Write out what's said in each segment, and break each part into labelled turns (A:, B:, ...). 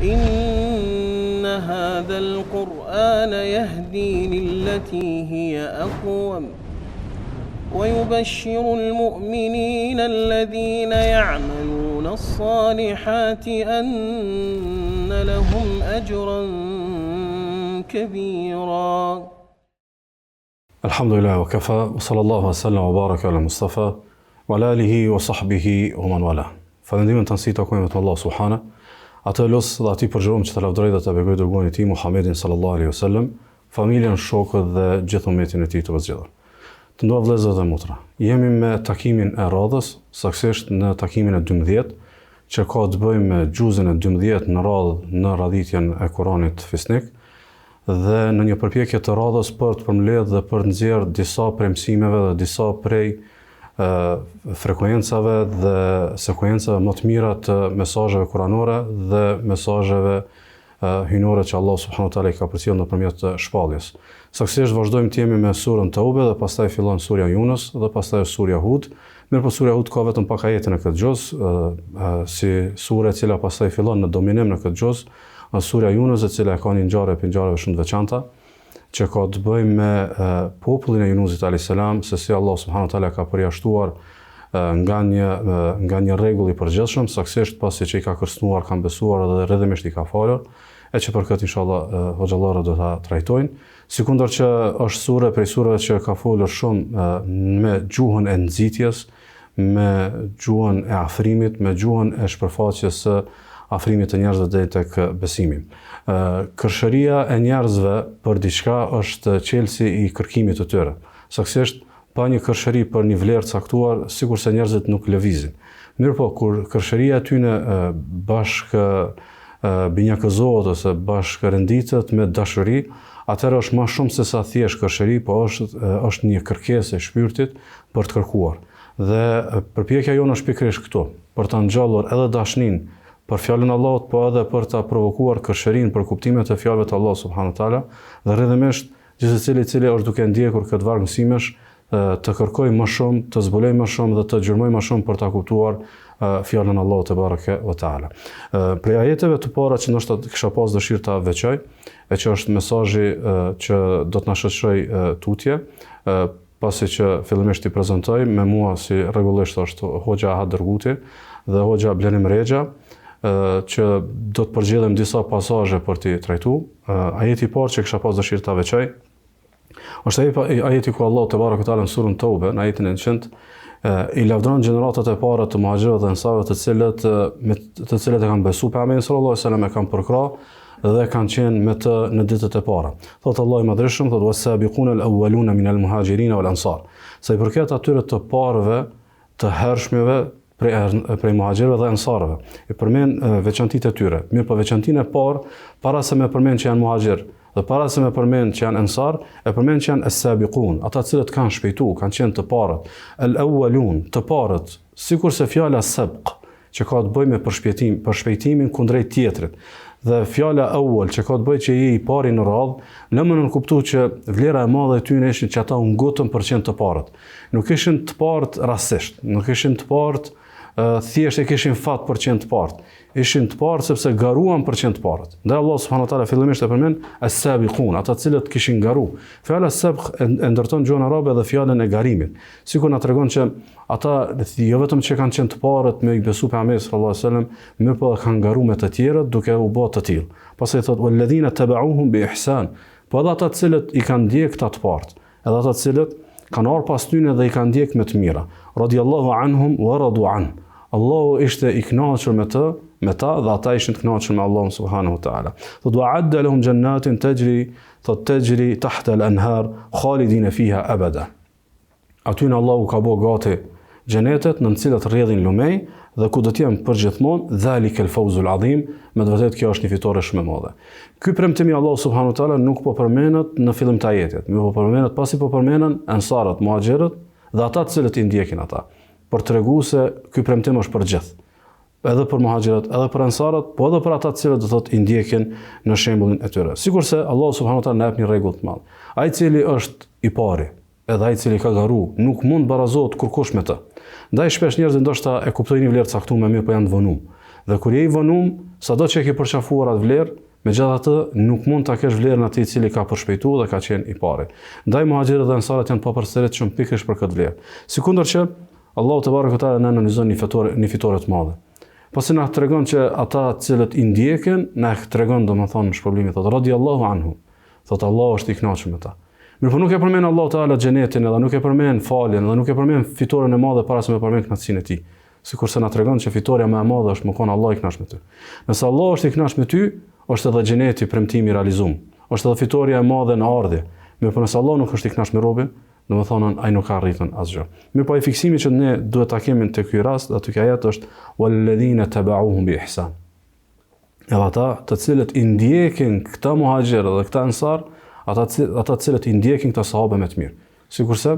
A: إن هذا القرآن يهدي للتي هي أقوم ويبشر المؤمنين الذين يعملون الصالحات أن لهم أجرا كبيرا.
B: الحمد لله وكفى وصلى الله وسلم وبارك على المصطفى وعلى آله وصحبه ومن والاه. Falëndimin të nësi takojmë të Allah subhana, atë losë dhe ati përgjërum që të lavdrej dhe të begoj dërgojnë ti Muhammedin sallallahu alaihi wasallam, familjen, shokët dhe gjithë umetin e ti të vëzgjedhur. Të ndoa vëllezër dhe motra, jemi me takimin e radhës, saksisht në takimin e 12, që ka të bëjmë me gjuzën e 12 në radhë në radhitjen e Kuranit fisnik, dhe në një përpjekje të radhës për të përmbledhur dhe për të nxjerrë disa prej mësimeve dhe disa prej frekuencave dhe sekuencave më të mira të mesazheve kuranore dhe mesazheve hynore që Allah subhanahu wa taala i ka përcjellë nëpërmjet shpalljes. Saktësisht vazhdojmë të jemi me surën Taube dhe pastaj fillon surja Yunus dhe pastaj surja Hud. Mirëpo surja Hud ka vetëm pak ajete në këtë gjuz, si sure e cila pastaj fillon në dominim në këtë gjuz, surja Yunus e cila ka një ngjarje shumë të veçanta, që ka të bëjmë me popullin e Yunusit a.s. se si Allah subhanahu wa taala ka përjashtuar nga një rregull i përgjithshëm, saktësisht pasi që i ka kërcënuar, kanë besuar dhe rrëdhëmisht i ka falur, e që për këtë inshallah hoxhallarët do ta trajtojnë. Sikundër që është sure prej sureve që ka folur shumë me gjuhën e nxitjes, me gjuhën e afrimit, me gjuhën e shpërfaqjes së afrimit të njerëzve deri tek besimi. Kërshëria e njerëzve për diçka është qelsi i kërkimit të tyre. Saktësisht pa një kërshëri për një vlerë të caktuar, sikurse njerëzit nuk lëvizin. Mirëpo kur kërshëria e tyre bashkë binjakëzohet ose bashkë renditet me dashuri, atëherë është më shumë se sa thjesht kërshëri, po është një kërkesë e shpirtit për të kërkuar. Dhe përpjekja jonë është pikërisht këtu, për ta ngjallur edhe dashnin për fjalën e Allahut, po edhe për ta provokuar kërshërinë për kuptimet e fjalëve të Allahut subhanahu wa taala, dhe rrëdhëmisht gjithsecili i cili është duke ndjekur këtë varg mësimesh të kërkojë më shumë, të zbulojë më shumë dhe të gjërmojë më shumë për ta kuptuar fjalën e Allahut te bareke ve taala. Prej ajeteve të para që ndoshta kisha pas dëshirë ta veçoj, e që është mesazhi që do të na shoqëroj tutje, pasi që fillimisht i prezantoj, me mua si rregullisht është hoxha Ahad Dërguti dhe hoxha Blenim Rexha, që do të përgjigjem disa pasazhe për t'i trajtuar. Ajeti i parë që kisha pas dëshirë ta veçoj është ajeti ku Allah te bareke teala në surën Taube, në ajetin e 100, i lavdron gjeneratat e para të muhaxhirëve dhe ansarëve të cilët e kanë besuar pejgamberin sallallahu alajhi wasallam, e kanë përkrah dhe kanë qenë me të në ditët e para. Thotë Allahu i Madhreshëm, thotë was-sabiquna al-awwaluna min al-muhajirin wal-ansar. Sa i përket atyre të parëve, të hershmeve prej muhaxhirëve dhe ansarëve. I përmend veçantitë e tyre. Mirë, po veçantinë e parë, para se me përmend që janë muhaxhir dhe para se me përmend që janë ansar, e përmend që janë as-sabiqun, ata të cilët kanë shpejtuar, kanë qenë të parët. Al-awwalun, të parët, sikurse fjala sabq, që ka të bëjë me përshpejtimin kundrejt tjetrit. Dhe fjala awwal që ka të bëjë që je i pari në radhë, në më nënkuptu që vlera e madhe e tyre ishin që ata u ngutën për qenë të parët. Nuk ishin të parët rastisht, nuk ishin të parët thjesht e kishin fat për qenë të parët. Ishin të parët sepse garuan për qenë të parët. Dhe Allah subhanahu wa taala fillimisht e përmend as-sabiqun, ata të cilët kishin garuar. Fjala sabq e ndërton gjuhën arabe dhe fjalën e garimit. Sikur na tregon që ata jo vetëm që kanë qenë të parët me i besu pejgamberit sallallahu alajhi wasallam, mirë po kanë garuar me të tjerët duke u bërë të tillë. Pastaj thotë walladhina tabauhum bi ihsan. Po edhe ata të cilët i kanë ndjek këta të parët, edhe ata të cilët kanë ardhur pas tyre dhe i kanë ndjek me të mira. Radiyallahu anhum wa radu an. Allahu ishte i kënaqur me ta dhe ata ishin të kënaqur me Allahun subhanahu wa taala. Thotë wa'adda lahum jannatin tajri tahta al-anhar khalidin fiha abada. Aty në Allahu ka bërë gati xhenetet në të cilat rrjedhin lumej dhe ku do të jenë përgjithmonë dhalika al-fawzul azim, me të vërtetë kjo është një fitore shumë e madhe. Ky premtim i Allahut subhanahu wa taala nuk po përmendet në fillim të ajetit, por po përmendet pasi po përmenden ansarët, muhaxhirët dhe ata të cilët i ndjekin ata, për treguar se ky premtim është për gjithë. Edhe për muhaxhirët, edhe për ansarët, po edhe për ata të cilët do thotë i ndjekin në shembullin e tyre. Sikurse Allahu subhanahu wa taala na jep një rregull të madh. Ai i cili është i pari, edhe ai i cili ka garuar, nuk mund barazohet kurkush me të. Ndaj shpesh njerëzit ndoshta e kuptojnë një vlerë të caktuar, mirë po janë të vonuar. Dhe kur je I vonum, sado që e ke përqafuar atë vlerë, megjithatë nuk mund ta kesh vlerën atij I cili ka përshpejtuar dhe ka qenë I pari. Ndaj muhaxhirët dhe ansarët janë papërstërit shumë pikërisht për këtë vlerë. Sikundër që Allahu te barekuhu teala na analizon një fitore të madhe. Pasi na tregon që ata të cilët I ndjekën, na tregon domethënë shpërblimin thotë radiyallahu anhu. Thotë Allahu është I kënaqur me ta. Mirë, por nuk e përmend Allahu Teala xhenetin, edhe nuk e përmend faljen, edhe nuk e përmend fitoren e madhe para se me përmend kënaqësinë e tij. Sikurse na tregon që fitoria më e madhe është më kon Allah I kënaqur me ty. Nëse Allah është I kënaqur me ty, është edhe xheneti premtimi I realizuar. Është edhe fitoria e madhe në ardhje. Mirë, por nëse Allah nuk është I kënaqur me robën, domethënë ai nuk ka arritën asgjë. Mirë, po ai fiksimi që ne duhet ta kemi në ky rast, aty ka ajet është walladhina tabauhum bi ihsan. Edhe ata të cilët I ndjekin këta muhaxhirë dhe këta ansar, ata të cilët I ndjekin këta sahabe me të mirë. Sikurse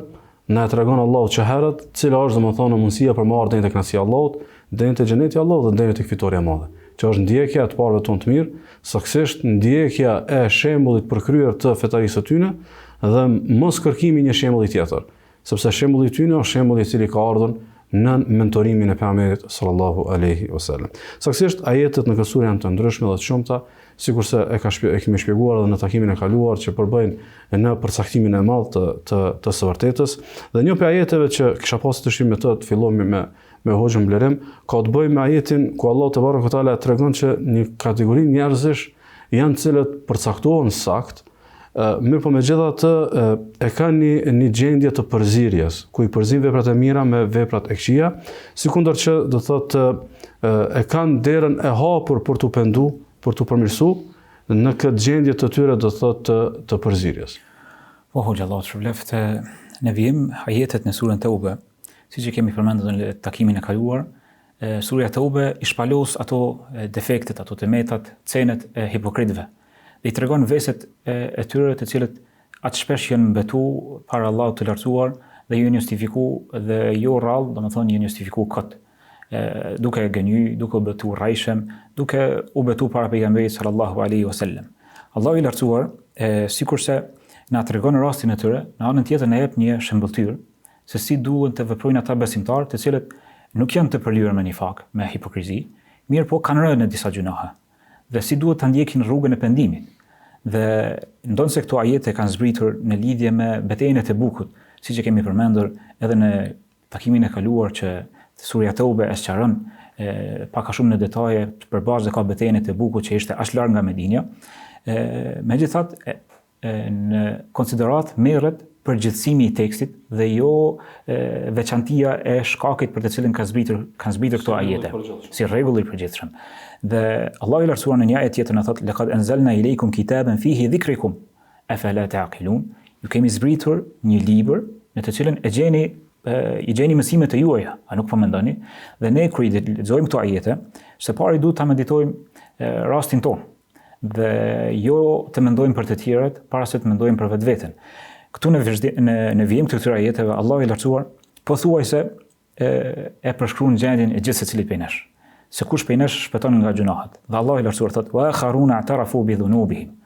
B: na tregon Allahu që herët, cila është domethënë mundësia për marrë deri tek kënaqësia e Allahut, deri te xheneti I Allahut dhe deri tek fitoria e madhe. Që është ndjekja e të parëve tonë të mirë, saktësisht ndjekja e shembullit përkryer të fetarisë së tyre dhe mos kërkimi një shembulli tjetër, sepse shembulli I tyre është shembulli I cili ka ardhur në mentorimin e pejgamberit sallallahu alaihi wasallam. Saktësisht ajetet në këtë sure janë të ndryshme dhe të shumta, sikurse e kemi shpjeguar edhe në takimin e kaluar që përbëjnë në përcaktimin e madh të së vërtetës. Dhe një prej ajeteve që kisha pasur të shihim me të fillojmë me hoxhën Blerim, ka të bëjë me ajetin ku Allah te barekuhu teala tregon që një kategori njerëzish janë të cilët përcaktohen sakt, mirë po megjithatë e kanë një gjendje të përzierjes, ku I përzin veprat e mira me veprat e këqija, sikundër që do thotë e kanë derën e hapur për t'u pendu, për t'u përmirësuar në këtë gjendje të tyre do thotë të përzierjes.
C: Po hoxha Allah shpëleft në vijim ajetet në surën Tauba, siç e kemi përmendur në takimin e kaluar, surja Tauba I shpalos ato defektet, ato tmetat, cenet e hipokritëve. Dhe I tregon veset e tyre të cilët atë shpesh janë mbetu para Allahut të lartësuar dhe janë justifiku dhe jo rrallë, domethënë janë justifiku kot. Duke gënjy, duke u betu rrajshëm, duke u betu para pejgamberit sallallahu alaihi wasallam. Allahu I lartësuar, sikurse na tregon rastin e tyre, në anën tjetër na jep një shembulltyr se si duhen të veprojnë ata besimtarë të cilët nuk janë të përlyer me nifak, me hipokrizi, mirë po kanë rënë në disa gjunahe. Dhe si duhet të ndjekin rrugën e pendimit. Dhe ndonse këto ajete kanë zbritur në lidhje me betejën e Tebukut, siç e kemi përmendur edhe në takimin e kaluar që surja Tauba e sqaron pak a shumë në detaje përbashkë dhe ka betejën e Tebukut që ishte aq larg nga Medinja. Megjithatë në konsiderat merret përgjithësimi I tekstit dhe jo veçantia e shkakit për të cilën kanë zbritur këto ajete, si rregull I përgjithshëm. Dhe Allahu I lartësuar në një ajet tjetër na thotë laqad anzalna ilaykum kitaban fihi dhikrukum afala taqilun. Ju kemi zbritur një libër në të cilën I gjeni mësimet e juaja, a nuk po mendoni? Dhe ne kur I lexojmë këto ajete, së pari duhet ta meditojmë rastin tonë dhe jo të mendojmë për të tjerët para se të mendojmë për vetveten. Këtu në vijim të këtyre ajeteve Allahu I lartësuar pothuajse e përshkruan gjendjen e gjithë secilit prej nesh. Se kush prej nesh shpëton nga gjunahet. Dhe Allahu I lartësuar thotë wa akharuna i'tarafu bi dhunubihim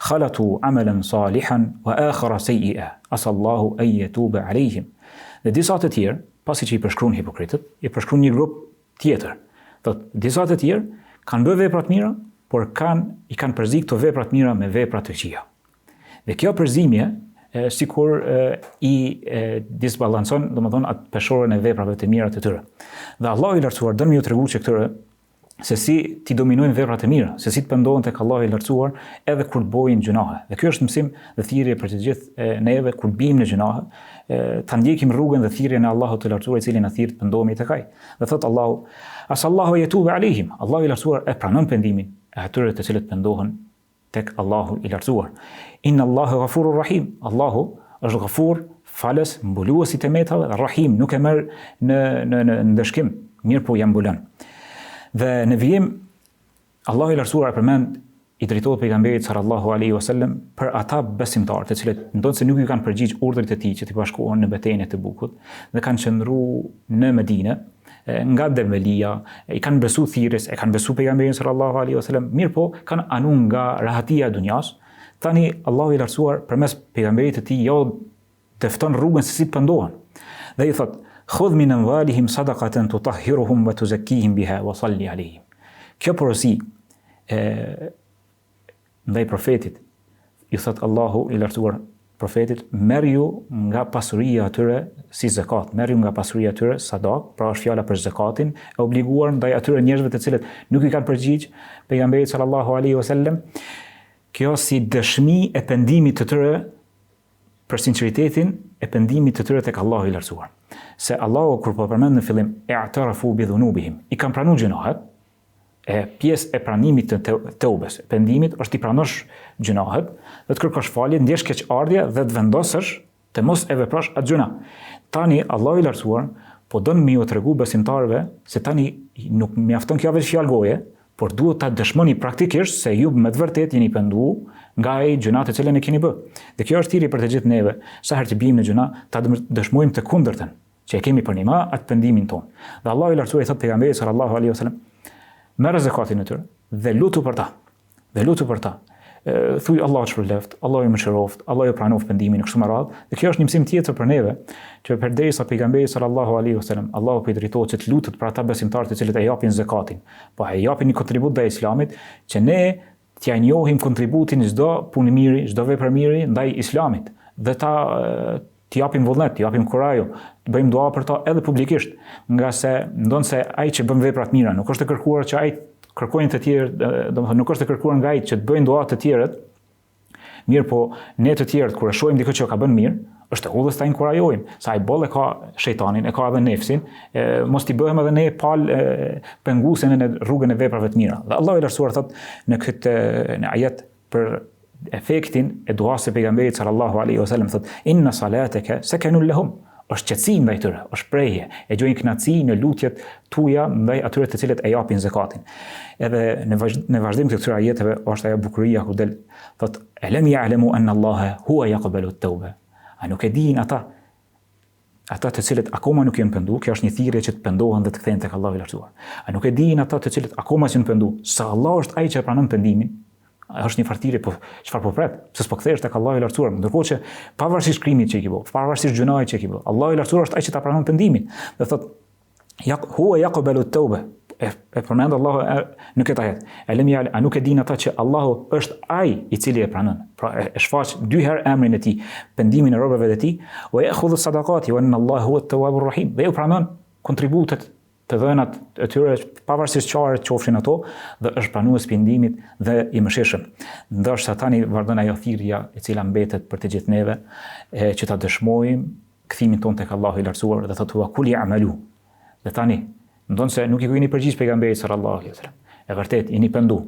C: khalatu amalan salihan wa akhara sayyi'a asallahu an yatuba alayhim. Dhe disa të tjerë, pasi që I përshkruan hipokritët, I përshkruan një grup tjetër. Thotë disa të tjerë kanë bërë vepra të mira, por I kanë përzi këto vepra të mira me vepra të këqija. Dhe kjo përzimje sikur I disbalancon, domethënë atë peshorën e veprave të mira të tyre. Dhe Allahu I lartësuar don më ju tregu që këtyre se si ti dominojnë veprat e mira, se si të pendohen tek Allahu I lartësuar edhe kur bëjnë gjunahe. Dhe ky është mësim dhe thirrje për të gjithë neve kur bijmë në gjunahe, ta ndjekim rrugën dhe thirrjen e Allahut të lartësuar I cili na thirr të pendohemi tek Ai. Dhe thot Allahu, asallahu yatubu alehim. Allahu I lartësuar e pranon pendimin e atyre të cilët pendohen tek Allahu I lartësuar. Inna Allahu ghafurur rahim. Allahu është ghafur, falës, mbulues I temetave, rahim, nuk e merr në ndëshkim, mirë po ja mbulon. Dhe në vijim Allahu I lartësuar përmend I drejtohet pejgamberit sallallahu alaihi wasallam për ata besimtarë të cilët ndonse nuk I kanë përgjigj urdhrit e tij që t'i bashkohen në betejën e Tebukut dhe kanë qëndruar në Medinë nga develia, I kanë besu thirrjes, e kanë besu pejgamberin sallallahu alaihi wasallam, mirë po kanë anuar nga rahatia e dunjas. Tani Allahu I lartësuar përmes pejgamberit të tij jo dëfton rrugën se si të pendohen. Dhe I thot: "Khudh min amwalihim sadaqatan tutahhiruhum wa tuzakkihim biha wa salli alayhim." Kjo porosi ndaj profetit, ju thot Allahu i lartësuar profetit, merr ju nga pasuria atyre si zakat, merr ju nga pasuria atyre sadak, pra është fjala për zakatin, e obliguar ndaj atyre njerëzve të cilët nuk i kanë përgjigj pejgamberit sallallahu alaihi wasallam. Kjo si dëshmi e pendimit të tyre për sinqeritetin e pendimit të tyre tek Allahu i lartësuar. Se Allahu kur po përmend në fillim i'tarafu bi dhunubihim, i kanë pranuar gjunahet, e pjesë e pranimit të teubes, pendimit është i pranosh gjunahet, dhe të kërkosh falje, ndjesh keqardhje dhe të vendosësh të mos e veprosh atë gjuna. Tani Allahu i lartësuar po don me ju tregu besimtarëve se tani nuk mjafton kjo vetë fjalë goje, por duhet ta dëshmoni praktikisht se ju me të vërtetë jeni penduar nga ai gjuna të cilën e keni bë. Dhe kjo është thirrje për të gjithë neve, sa herë të bijmë në gjuna, ta dëshmojmë të kundërtën, që e kemi për një atë pendimin ton. Dhe Allahu i lartësuar i thot pejgamberit sallallahu alaihi wasallam, merr zakatin e tyre dhe lutu për ta. Dhe lutu për ta. Thuaj Allahu shpërbleft, Allahu më shëroft, Allahu e pranoft pendimin kështu me radhë. Dhe kjo është një mësim tjetër për neve, që përderisa pejgamberi sallallahu alaihi wasallam, Allahu po i drejtohet që të lutet për ata besimtarë të cilët e japin zakatin, po e japin një kontribut ndaj Islamit, që ne t'ia njohim kontributin çdo punë mirë, çdo vepër mirë ndaj Islamit. Dhe ta t'i japim vullnet, t'i japim kurajo, të bëjmë dua për ta edhe publikisht, nga se ndonse ai që bën vepra të mira, nuk është e kërkuar që ai kërkojnë të tjerë, domethënë nuk është e kërkuar nga ai që të bëjnë dua të tjerët. Mirë, po ne të tjerët kur e shohim dikë që ka bën mirë, është e udhës ta inkurajojmë, sa ai boll e ka shejtanin, e ka edhe nefsin, mos t'i bëhem edhe ne pal penguese në rrugën e veprave të mira. Dhe Allahu i lartësuar thot në këtë në ajet për efektin e duas së pejgamberit sallallahu alaihi wasallam, thot inna salataka sakanun lahum, është qetësi ndaj tyre, është preje, e gjojnë kënaqësi në lutjet tuaja ndaj atyre të cilët e japin zakatin. Edhe në vazhdim të këtyre ajeteve është ajo bukuria ku del, thot alam ya'lamu anna Allaha huwa yaqbalu at-tawba. A nuk e dinë ata të cilët akoma nuk janë penduar, kjo është një thirrje që të pendohen dhe të kthehen tek Allahu i lartësuar. A nuk e dinë ata të cilët akoma janë penduar, se Allahu është ai që e pranon pendimin? Është një fartire, po çfarë po pret? Se s'po kthehesh tek Allahu i lartësuar, ndërkohë që pavarësisht krimit që i ke bë, pavarësisht gjunait që i ke bë, Allahu i lartësuar është ai që ta pranon pendimin. Dhe thot huwa yaqbalu at-tawba. E përmend Allahu në këtë ajet. A nuk e dinë ata që Allahu është ai i cili e pranon. Pra e shfaq dy herë emrin e tij, pendimin e robërve të tij, wa ya'khudhu sadaqati wa inna Allahu huwa at-tawwabur rahim. Dhe u pranon kontributet të dhënat e tyre pavarësisht çfarë qofshin ato, dhe është pranues pendimit dhe i mëshirshëm. Ndoshta tani vazhdon ajo thirrja e cila mbetet për të gjithë neve, që ta dëshmojmë kthimin ton tek Allahu i lartësuar, dhe thotë wa kul ya'malu. Dhe tani ndonse nuk i keni përgjigj pejgamberit sallallahu alaihi wasallam. E vërtet jeni pendu.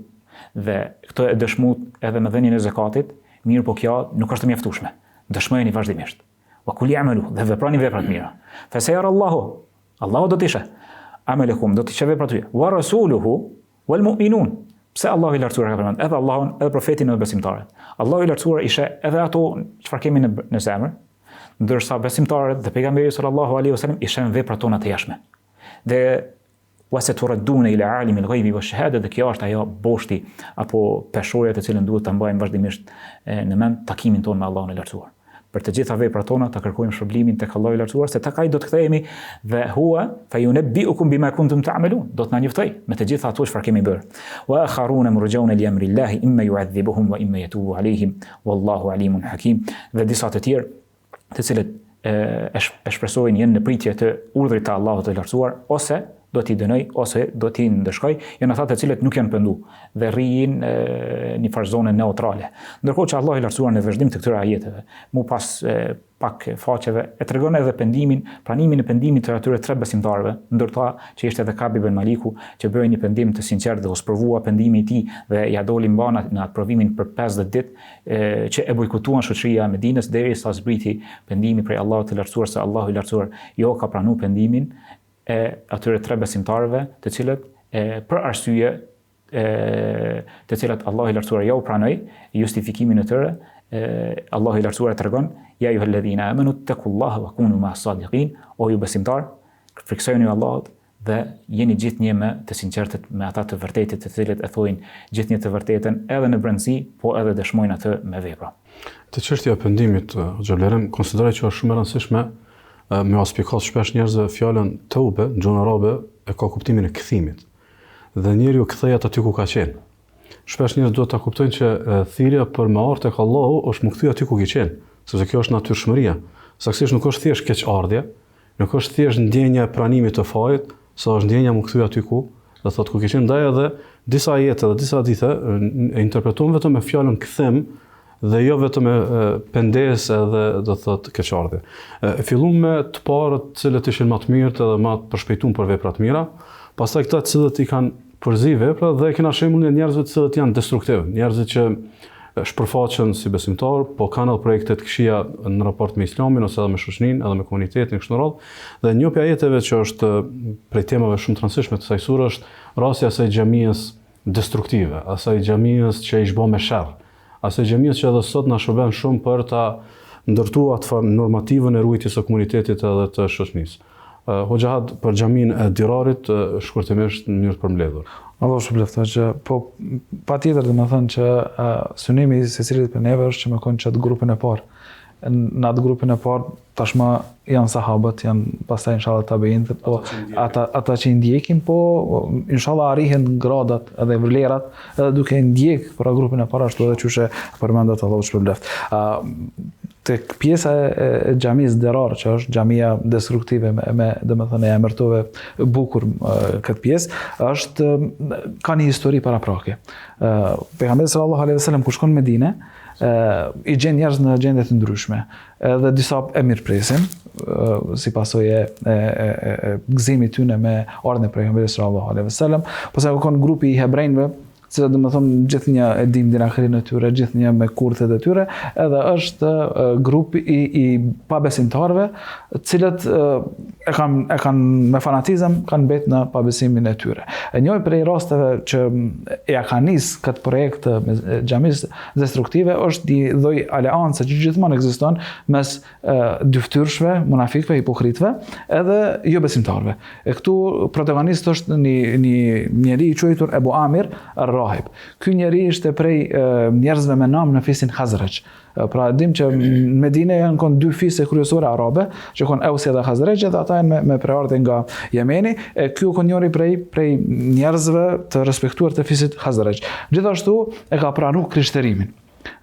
C: Dhe këtë e dëshmuat edhe me dhënien e zakatit, mirë po kjo nuk është e mjaftueshme. Dëshmojeni vazhdimisht. Wa kul ya'malu, dhe veprani vepra të mira. Fa sayara Allahu do të ishe amelekum, do të ishe vepra të mira. Wa rasuluhu wal mu'minun. Pse Allahu i lartësuar ka përmendur edhe Allahun, edhe profetin, edhe besimtarët. Allahu i lartësuar ishe edhe ato çfarë kemi në zemër, ndërsa besimtarët dhe pejgamberi sallallahu alaihi wasallam ishin veprat tona të jashtme. Dhe wasaturadduna ila alimil ghaibi wash-shahada, dhe kjo është ajo boshti apo peshorja të cilën duhet ta mbajmë vazhdimisht në mend takimin tonë me Allahun e lartësuar. Për të gjitha veprat tona ta kërkojmë shpërblimin tek Allahu i lartësuar, se tek ai do të kthehemi dhe huwa fayunabbi'ukum bima kuntum ta'malun, do të na njoftoj me të gjitha ato çfarë kemi bërë. Wa akharuna murjauna li amri llahi imma yu'adhibuhum wa imma yatubu alaihim wallahu alimun hakim. Dhe disa të tjerë të cilët e shpresojnë jenë në pritje të urdhrit të Allahut të lartësuar, ose do t'i dënoj, ose do t'i ndëshkoj, janë ata të cilët nuk janë pendu dhe rrijin një farë zone neutrale. Ndërkohë që Allah i lartësuar në vazhdim të këtyre ajeteve, mu pas pak faqeve, e tregon edhe pendimin, pranimin e pendimit të atyre tre besimtarëve, ndërta që ishte edhe Kabi ibn Maliku, që bëri një pendim të sinqert dhe u sprovua pendimi i tij dhe ja doli mbana në atë provimin për 50 ditë, që e bojkotuan shoqëria e Medinës derisa zbriti pendimi prej Allahut të lartësuar, se Allahu i lartësuar jo ka pranuar pendimin e atyre tre besimtarëve, të cilët për arsye të cilat Allahu i lartësuar ja u pranoi justifikimin e tyre, Allahu i lartësuar tregon ja ayyuhalladhina amanu taqullaha wa kunu ma'as sadiqin, o ju besimtar, friksojeni Allahut dhe jeni gjithnjë me të sinqertët, me ata të vërtetit, të cilët e thojnë gjithnjë të vërtetën edhe në brendësi, po edhe dëshmojnë atë me vepra.
B: Te çështja e pendimit, xhallerem, konsideroj që është shumë e rëndësishme me aspikat shpesh njerëzve fjalën teube, në gjuhën arabe e ka kuptimin e kthimit. dhe njeriu kthehet aty ku ka qenë. Shpesh njerëzit duhet ta kuptojnë që thirrja për me ardh tek Allahu është më kthy aty ku ke qenë, sepse kjo është natyrshmëria. Saktësisht nuk është thjesht keqardhje, nuk është thjesht ndjenja e pranimit të fajit, sa është ndjenja më kthy aty ku, do thotë ku ke qenë. Ndaj edhe disa ajete dhe disa hadithe e interpretojnë vetëm me fjalën kthem dhe jo vetëm me pengesë edhe do thotë keqardhje. Fillum me të parët të cilët ishin më të mirët edhe më të përshpejtuar për vepra të mira, pastaj këta të cilët i kanë përzi vepra dhe kena shembullin e njerëzve të cilët janë destruktiv, njerëzit që shpërfaqen si besimtar, po kanë edhe projekte të këqija në raport me Islamin ose edhe me shoqërinë, edhe me komunitetin kështu në radhë. Dhe një prej ajeteve që është prej temave shumë të rëndësishme të kësaj sure është rasti i asaj xhamisë destruktive, asaj xhamisë që i zhbon me sherr, asaj xhamisë që edhe sot na shërben shumë për ta ndërtuar atë normativën e ruajtjes së komunitetit edhe të shoqërisë. Hoxha për xhamin e Dirarit shkurtimisht në mënyrë të përmbledhur.
D: Allah shpëleftë që po patjetër domethënë që synimi i secilit për neve është që me konë çat grupin e parë. Në atë grupin e parë tashmë janë sahabët, janë pastaj inshallah tabiinët, po ata që i ndjekin, po inshallah arrihen gradat edhe vlerat edhe duke ndjek për grupin e parë ashtu edhe çuçi përmendet Allahu shpëleftë. Tek pjesa e xhamisë Dirar, që është xhamia destruktive me domethënë e emërtove bukur këtë pjesë, është ka një histori paraprake. Pejgamberi sallallahu alaihi wasallam kur shkon në Medinë, i gjen njerëz në gjendje të ndryshme. Edhe disa e mirëpresin, si pasojë e gëzimit tyne me ardhmën e pejgamberit sallallahu alaihi wasallam, po sa ka grupi i hebrejve, që do të thonë gjithnjë e dim dinakhrin e tyre, gjithnjë me kurthet e tyre, edhe është grupi i pabesimtarëve, cilët e kanë me fanatizëm kanë mbet në pabesimin e tyre. Një prej rasteve që ja ka nis këtë projekt me xhamisë destruktive është një lloj aleance që gjithmonë ekziston mes dyftyrshve, munafikëve, hipokritëve, edhe jo besimtarëve. E këtu protagonist është një njeri i quajtur Ebu Amir Rahib. Ky njeri ishte prej njerëzve me nam në fisin Khazraj. Pra dim që në Medinë janë kon dy fise kryesore arabe, që kon Ausia dhe Khazraj, dhe ata janë me preardhje nga Jemeni, e ky kon njëri prej njerëzve të respektuar të fisit Khazraj. Gjithashtu e ka pranuar krishterimin.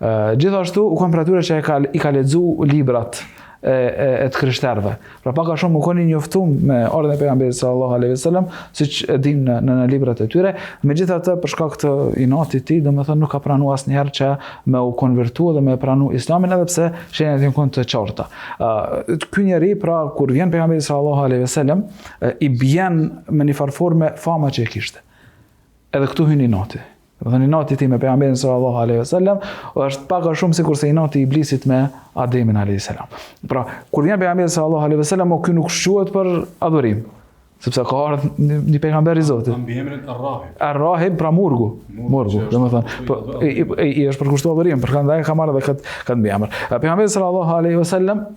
D: Gjithashtu u kanë pranuar që i ka lexuar librat e të krishterëve. Pra pak a shumë u koni njoftuar me ardhmën e pejgamberit sallallahu alaihi wasallam, siç e dim në librat e tyre. Megjithatë për shkak të inatit të tij, domethënë nuk ka pranuar asnjëherë që me u konvertua dhe me pranu Islamin, edhe pse shenjat janë të qarta. Ky njeri pra kur vjen pejgamberi sallallahu alaihi wasallam, i bjen me një farforme fama që e kishte. Edhe këtu hyn inati. Domethënë inati i me pejgamberin sallallahu alaihi wasallam është pak a shumë sikur se inati i iblisit me Ademin alayhis salam. Pra, kur vjen pejgamberi sallallahu alaihi wasallam, ky nuk shquhet për adhurim, sepse ka ardhur një pejgamber i Zotit.
B: Mbi emrin Ar-Rahib.
D: Ar-Rahib pra murgu, domethënë i është përkushtuar adhurim, për këndaj ka marrë edhe këtë mbiemër. Pejgamberi sallallahu alaihi wasallam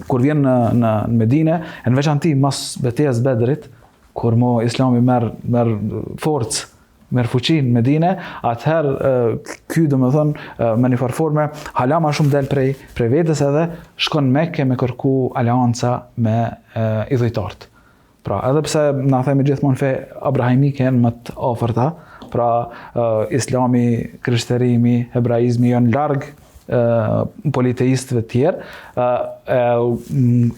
D: kur vjen në Medinë, në veçanti mas betejës Bedrit, kur Islami merr forcë, merr fuqinë në Medinë, atëherë ky domethënë me një farforme hala më shumë del prej vetes edhe shkon në Mekë me kërku aleanca me idhujtarët. Pra, edhe pse na themi gjithmonë fe abrahimike janë më të afërta, pra Islami, krishterimi, hebraizmi janë larg politeistëve të tjerë.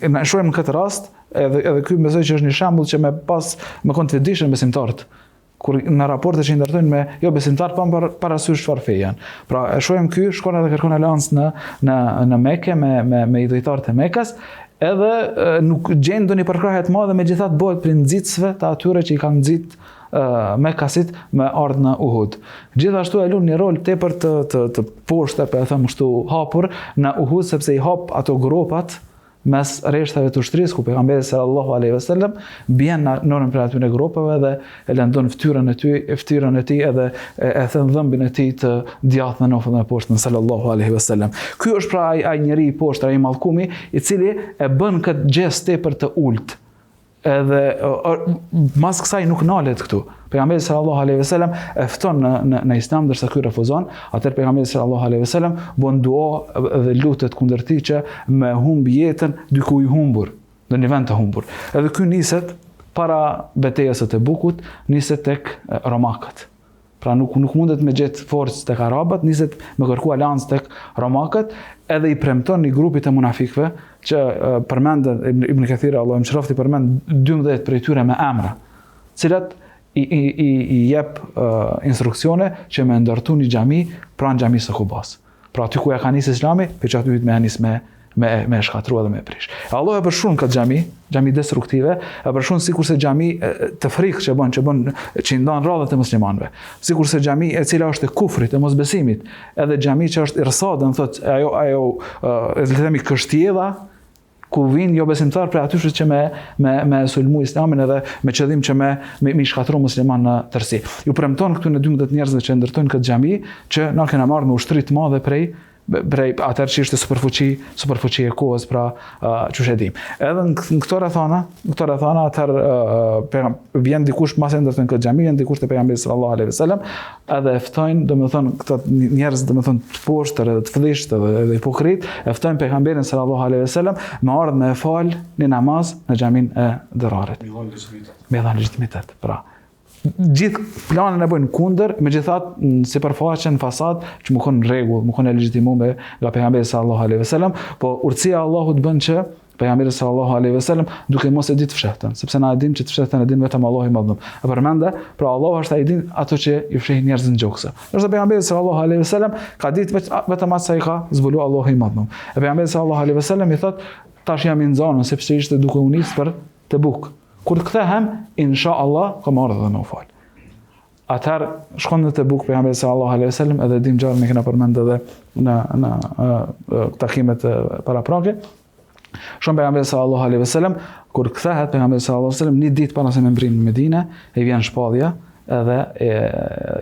D: Ne shohim në këtë rast edhe ky besoj që është një shembull që me kon të vëdijshëm besimtarët, kur në raporte që i ndërtojnë me jo besimtar pa parasysh çfarë fe janë. Pra e shohim ky shkon edhe kërkon aleancë në Mekë me idhujtarët e Mekës, edhe nuk gjen ndonjë përkrahje të madhe, megjithatë bëhet prej nxitësve të atyre që i kanë nxit Mekasit me ardhmë në Uhud. Gjithashtu e lun një rol tepër të poshtë, po e them kështu, hapur në Uhud, sepse i hap ato gropat mes rreshtave të ushtrisë, ku pejgamberi sallallahu alaihi wasallam bjen në nërën për atyre grupeve dhe e lëndon fytyrën e tij edhe e thën dhëmbin e tij të djathtë në ofën e poshtën sallallahu alaihi wasallam. Ky është pra ai njeri i poshtë, ai mallkumi, i cili e bën këtë gest tepër të ulët. Edhe mas kësaj nuk nalet këtu. Pejgamberi sallallahu alaihi wasallam e fton në Islam, ndërsa ky refuzon. Atëherë pejgamberi sallallahu alaihi wasallam bën dua dhe lutet kundër tij që me humb jetën diku i humbur, në një vend të humbur. Edhe ky niset para betejës së Tebukut niset tek romakët. Pra nuk mundet me gjetë forcë tek arabët, niset me kërku aleancë tek romakët, edhe i premton një grupit të munafikëve që përmendet Ibn Kathir, Allah më qërofti, përmend 12 prej tyre me emra, cilat i jep instruksione që me ndërtu një xhami pranë xhamisë së Kubas. Pra aty ku ja ka nisë Islami, për që aty me nis me shkatru edhe me prish. Allah e përshun këtë xhami destruktive, e përshun sikurse xhami të frikë që i ndan radhët e muslimanëve. Sikurse xhami e cila është e kufrit, e mosbesimit, edhe xhami që është irsadën, thotë ajo le të themi kështjella ku vinë jo besimtar për atyshët që me sulmu Islamin edhe me qëllim që me shkatru musliman në tërsi. Ju premton këtu në 12 njerëzve që ndërtojnë këtë xhami që na kena marrë me ushtri të madhe prej atër që ishte superfuqi e kohës, pra që shedim. Edhe në këto rrethana atër vjen dikush mas e ndërtojnë këtë xhami, vjen dikush të pejgamberi sallallahu alaihi wasallam, edhe eftojnë, domethënë këta njerëz domethënë të poshtër edhe të fdhisht edhe hipokrit, eftojnë pejgamberin sallallahu alaihi wasallam me ardhmë me fal një namaz në xhamin e Derarit. Me dhënë legitimitet, pra. Gjithë planën e bëjnë kundër, megjithatë në sipërfaqe, në fasad, që më konë rregull, më konë e legjitimuar nga pejgamberi sallallahu alaihi wasallam, po urtësia e Allahut bën që pejgamberi sallallahu alaihi wasallam duke mos e ditë fshehtën, sepse na e dim që të fshehtën e din vetëm Allahu i Madhëm. E përmende, pra Allahu është ai din ato që i fshehin njerëzit në gjokse. Dorso pejgamberi sallallahu alaihi wasallam ka ditë vetëm atë sa i ka zbuluar Allahu i Madhëm. E pejgamberi sallallahu alaihi wasallam i thotë, tash jam i nxonur sepse ishte duke u nisë për Tebuk. Kur të kthehem, inshallah, kam ardhur dhe me u fal. Atëherë shkon në Tebuk pejgamberi sallallahu alaihi wasallam, edhe dim gjallë ne kena përmend edhe në takimet paraprake. Shkon pejgamberi sallallahu alaihi wasallam, kur kthehet pejgamberi sallallahu alaihi wasallam, një ditë para se me mbrin në Medinë, e vjen shpallja edhe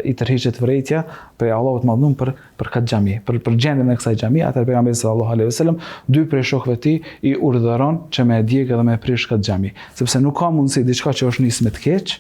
D: i tërhiqet vërejtja prej Allahut madhnuar për këtë xhami, për gjendjen e kësaj xhami. Atëherë pejgamberi sallallahu alaihi wasallam, dy prej shokëve të tij i urdhëron që me djeg edhe me prish këtë xhami, sepse nuk ka mundësi diçka që është nisë me të keq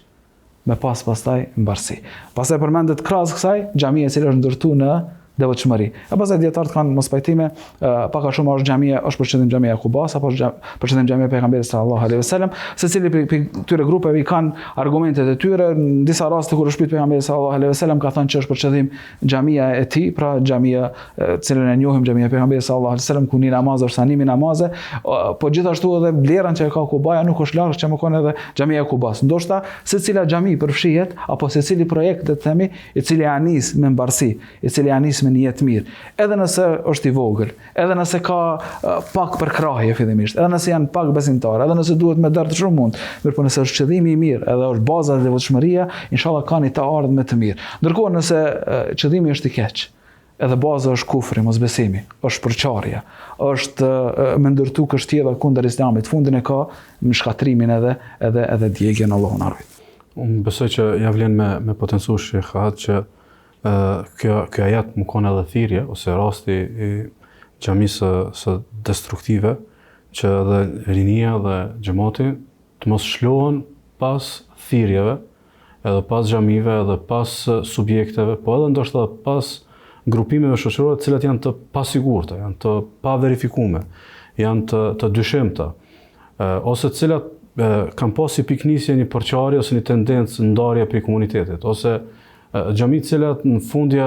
D: me pastaj mbarsi. Pastaj përmendet krahas kësaj xhamia e cila është ndërtuar në devotshmëri. E pastaj dietarët kanë mos pajtime, pak a shumë është për qëllim xhamia e Kubas apo për qëllim xhamia e pejgamberit sallallahu alaihi wasallam. Secili prej këtyre grupeve i kanë argumentet e tyre. Në disa raste kur është pyet pejgamberi sallallahu alaihi wasallam ka thënë që është për qëllim xhamia e tij, pra xhamia cilën e njohim, xhamia e pejgamberit sallallahu alaihi wasallam, ku ni namaz është sanimi namaze, po gjithashtu edhe vlerën që ka Kubaja nuk është larg që më kon edhe xhamia e Kubas. Ndoshta secila xhami përfshihet apo secili projekt të themi i cili anis me mbarsi, i cili anis një jetë mirë, edhe nëse është i vogël, edhe nëse ka pak përkrahje fillimisht, edhe nëse janë pak besimtarë, edhe nëse duhet me dërt shumë mund, mirëpo nëse është qëllimi i mirë, edhe është baza e devotshmëria, inshallah ka një të ardhmë të mirë. Ndërkohë nëse qëllimi është i keq, edhe baza është kufri, mosbesimi, është përçarja, është me ndërtu kështjella kundër Islamit, fundin e ka në shkatrimin edhe djegjen, Allahu na ruaj.
B: Unë besoj që ja vlen me potencu shekhat që kjo ajet më konë edhe thirrje ose rasti i xhamisë së destruktive që edhe rinia dhe xhamati të mos shlohen pas thirrjeve, edhe pas xhamive, edhe pas subjekteve, po edhe ndoshta pas grupimeve shoqërore të cilat janë të pasigurta, janë të paverifikuar, janë të dyshimta, ose të cilat kanë pasi piknisje një përçarje ose një tendencë ndarje prej komunitetit, ose xhamit cilat në fundja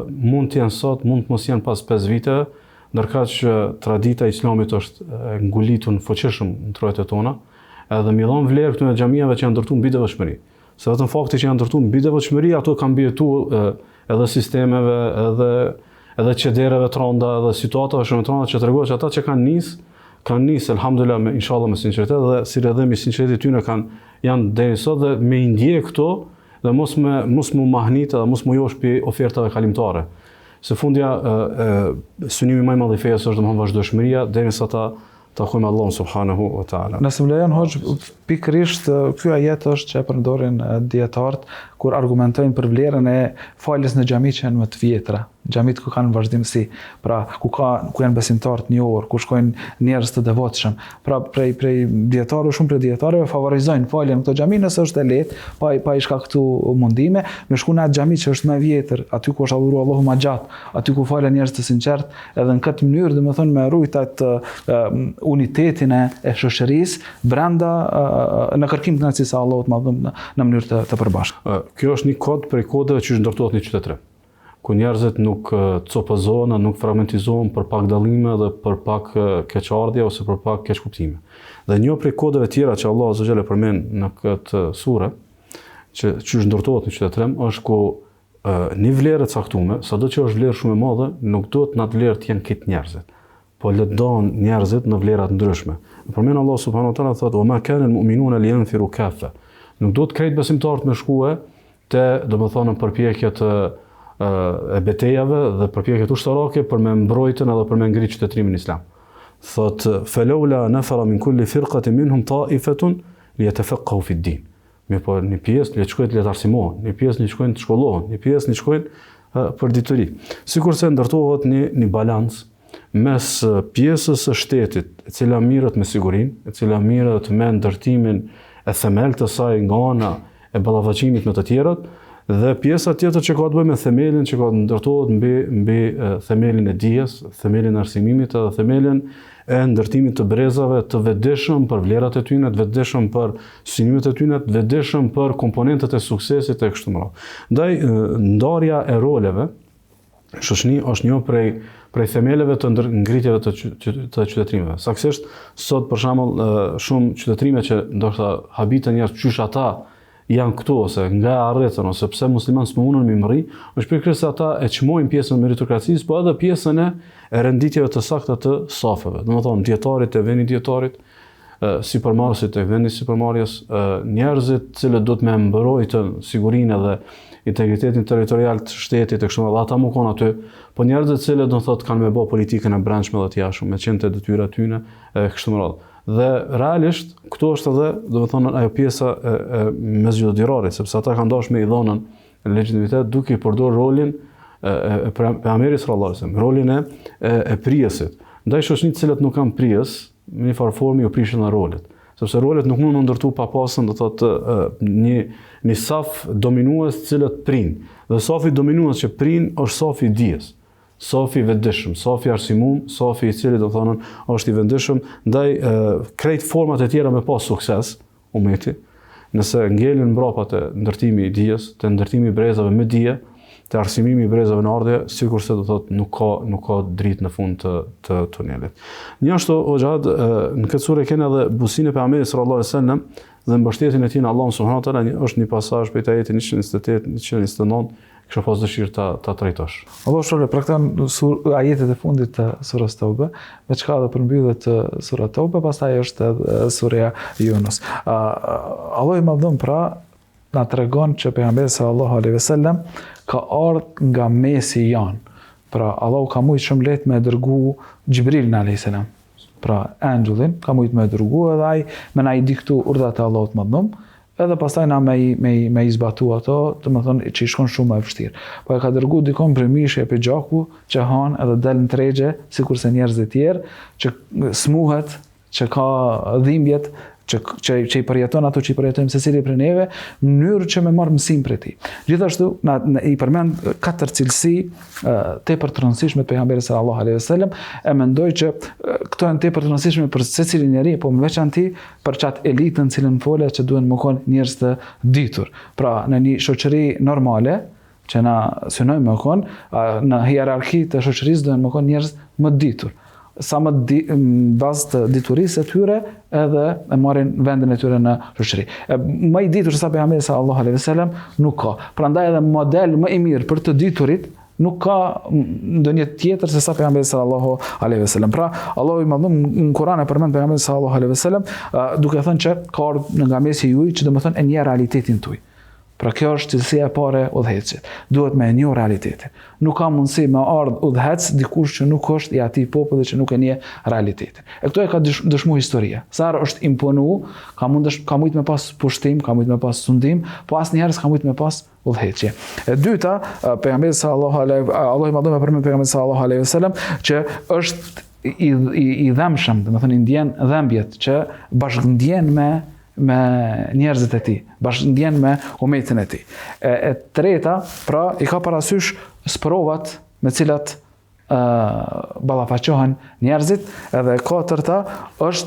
B: mund të janë sot, mund të mos janë pas 5 viteve, ndërkaq që tradita e Islamit është ngulitur në fuqishëm në trojet tona, edhe millon vlerë këtyre xhamiave që janë ndërtuar mbi devotshmëri. Se vetëm fakti që janë ndërtuar mbi devotshmëri, ato kanë mbijetuar edhe sistemeve, edhe çedereve të rënda, edhe situatave shumë të rënda që tregojnë që ata që kanë nisë elhamdulillah inshallah me sinqeritet, dhe si rrëdhemi i sinqeritetit tyre janë deri sot, dhe me ndje këto dhe mos mu mahnit dhe mos mu josh për ofertave kalimtare. Se fundja synimi më i madh i fesë është domosdoshmë vazhdueshmëria derisa ta takojmë Allahun subhanahu wa taala.
D: Nëse më lejon hoxh, pikërisht ky ajet është që e përdorin dietarët kur argumentojnë për vlerën e faljes në xhami që janë më të vjetra. xhamit ku kanë vazhdimsi, pra ku janë besimtarë të njohur, ku shkojnë njerëz të devotshëm. Pra prej dietarëve, shumë prej dietarëve favorizojnë faljen në këto xhami nëse është e lehtë, pa i shkaktu mundime, me shku në atë xhami që është më vjetër, aty ku është adhuruar Allahu më gjatë, aty ku falen njerëz të sinqert, edhe në këtë mënyrë domethënë me rujt atë unitetin e shoqërisë brenda në kërkim të kënaqësisë së Allahut madhëm në mënyrë të përbashkët.
B: Kjo është një kod prej kodeve që ndërtohet në qytet 3, ku njerëzit nuk copazohen, nuk fragmentizohen për pak dallime dhe për pak keqardhje ose për pak keqkuptime. Dhe një prej kodeve tjera që Allah azza xhela përmend në këtë sure, që ndërtohet në qytet 3, është ku një vlerë e caktuar, sado që është vlerë shumë e madhe, nuk do të natë vlerë të jenë këtë njerëzit, po lëdon njerëzit në vlerat ndryshme. Përmend Allah subhanahu wa taala thotë: "Wa ma kana al-mu'minuna liyanfiru kaffa." Nuk do të krejt besimtarët me shkue te, domethënë, përpjekjet e betejave dhe përpjekjet ushtarake për me mbrojtën edhe për me ngritë qytetrimin islam. Thot: "Falawla nafara min kulli firqatin minhum ta'ifatun liyatafaqahu fi ad-din." Mirë, po një pjesë le të shkojnë të arsimojnë, një pjesë le të shkojnë të shkollohen, një pjesë le të shkojnë për dituri. Sikurse ndërtohet një balans mes pjesës së shtetit, e cila mirret me sigurinë, e cila mirret me ndërtimin e themel të saj nga ana e ballafaqimit me të tjerat, dhe pjesa tjetër që ka të bëjë me themelin që ka ndërtohet mbi themelin e dijes, themelin e arsimimit edhe themelin e ndërtimit të brezave të vetëdijshëm për vlerat e tyre, të vetëdijshëm për synimet e tyre, të vetëdijshëm për komponentët e suksesit e kështu me radhë. Ndaj ndarja e roleve shoqëni është një prej themeleve të ngritjeve të qytetrimeve. Saktësisht sot për shembull shumë qytetrime që ndoshta habiten njerëz qysh ata janë këtu ose nga arretën ose pse musliman s'mundën me mri, është pikërisht ata e çmojnë pjesën e meritokracisë, po edhe pjesën e renditjeve të sakta të safeve. Domethënë dietarit e vendit dietarit, sipërmarrësit e vendit sipërmarrjes, njerëzit cilët do të më mbrojtën sigurinë dhe integritetin territorial të shtetit e kështu me radhë, ata më kanë aty, po njerëzit cilët do të thotë kanë me bë politikën e brendshme dhe të jashtme, me qenë të detyra tyne e kështu me radhë. Dhe realisht këtu është edhe, domethënë, ajo pjesa e mesgjidhirarit, sepse ata kanë dashur me i dhënën legjitimitet duke i përdorur rolin e pejgamberit sallallahu alajhi wasallam, rolin e prijesit. Ndaj shoqënitë të cilat nuk kanë prijes, në një farë formë u prishin në rolet, sepse rolet nuk mund të ndërtu pa pasën, do thotë, një saf dominues të cilët prin. Dhe safi dominues që prin është safi i dijes. Safi i vetëdijshëm, safi i arsimum, safi i cili do thonë është i vendishëm, ndaj krejt format e tjera me pas sukses, ummeti, nëse ngelin mbrapa të ndërtimi i dijes, të ndërtimi i brezave me dije, të arsimimi i brezave në ardhje, sikurse do thotë nuk ka dritë në fund të tunelit. Një ashtu o xhad, në këtë sure kena edhe businë e pejgamberit sallallahu alajhi wasallam dhe mbështetjen e tij në Allahun subhanahu wa taala, është një pasazh prej ajetit 128-129, kisha pas dëshirë ta trajtosh.
D: Allah shpëlbë për këta ajetet e fundit të surës Tauba, me çka dhe përmbyllet sura Tauba, pastaj është edhe surja Yunus. Allah i madhëm pra na tregon që pejgamberi sallallahu alaihi wasallam ka ardhur nga mesi janë. Pra Allah ka mujt shumë lehtë me dërgu Xhibrilin alayhis salam. Pra angjëllin ka mujt me dërgu edhe ai me na i diktu urdhat e Allahut madhëm, edhe pastaj na me i zbatu ato, domethënë që i shkon shumë më e vështirë. Po e ka dërguar dikon për mishë e gjaku që han edhe del në tregje, sikurse njerëzit e tjerë, që smuhet, që ka dhimbjet, që i përjeton ato që i përjetojmë secili prej neve, në mënyrë që me marr mësim prej tij. Gjithashtu i përmend 4 cilësi tepër të rëndësishme të pejgamberit sallallahu alaihi wasallam, e mendoj që këto janë tepër të rëndësishme për secilin njeri, po më veçanti për çat elitën cilën fole që duhen më kon njerëz të ditur. Pra në një shoqëri normale që na synojmë më kon, në hierarki të shoqërisë duhen më kon njerëz më ditur. Sa më bazë të diturisë e tyre edhe e marrin vendin e tyre në shoqëri. Më i ditur se sa pejgamberi sallallahu alaihi wasallam nuk ka. Prandaj edhe model më i mirë për të diturit nuk ka ndonjë tjetër se sa pejgamberi sallallahu alaihi wasallam. Pra Allahu i madhëm në Kur'an e përmend pejgamberin sallallahu alaihi wasallam duke thënë që ka ardhur nga mesi juaj, që domethënë e njeh realitetin tuaj. Pra kjo është cilësia e parë e udhëhecit. Duhet me njoh realitetin. Nuk ka mundësi me ardh udhëhec dikush që nuk është i atij populli që nuk e njeh realitetin. E këto e ka dëshmu historia. Sa është imponu, ka mujt me pas pushtim, ka mujt me pas sundim, po asnjëherë s'ka mujt me pas udhëheqje. E dyta, pejgamberi Allahu i madhëm e përmend pejgamberin sallallahu alaihi wasallam që është i dhëmshëm, domethënë i ndjen dhëmbjet që bashkëndjen me njerëzit e tij, bashkëndjen me umetin e tij. E treta, pra i ka parasysh sprovat me cilat ballafaqohen njerëzit, edhe e katërta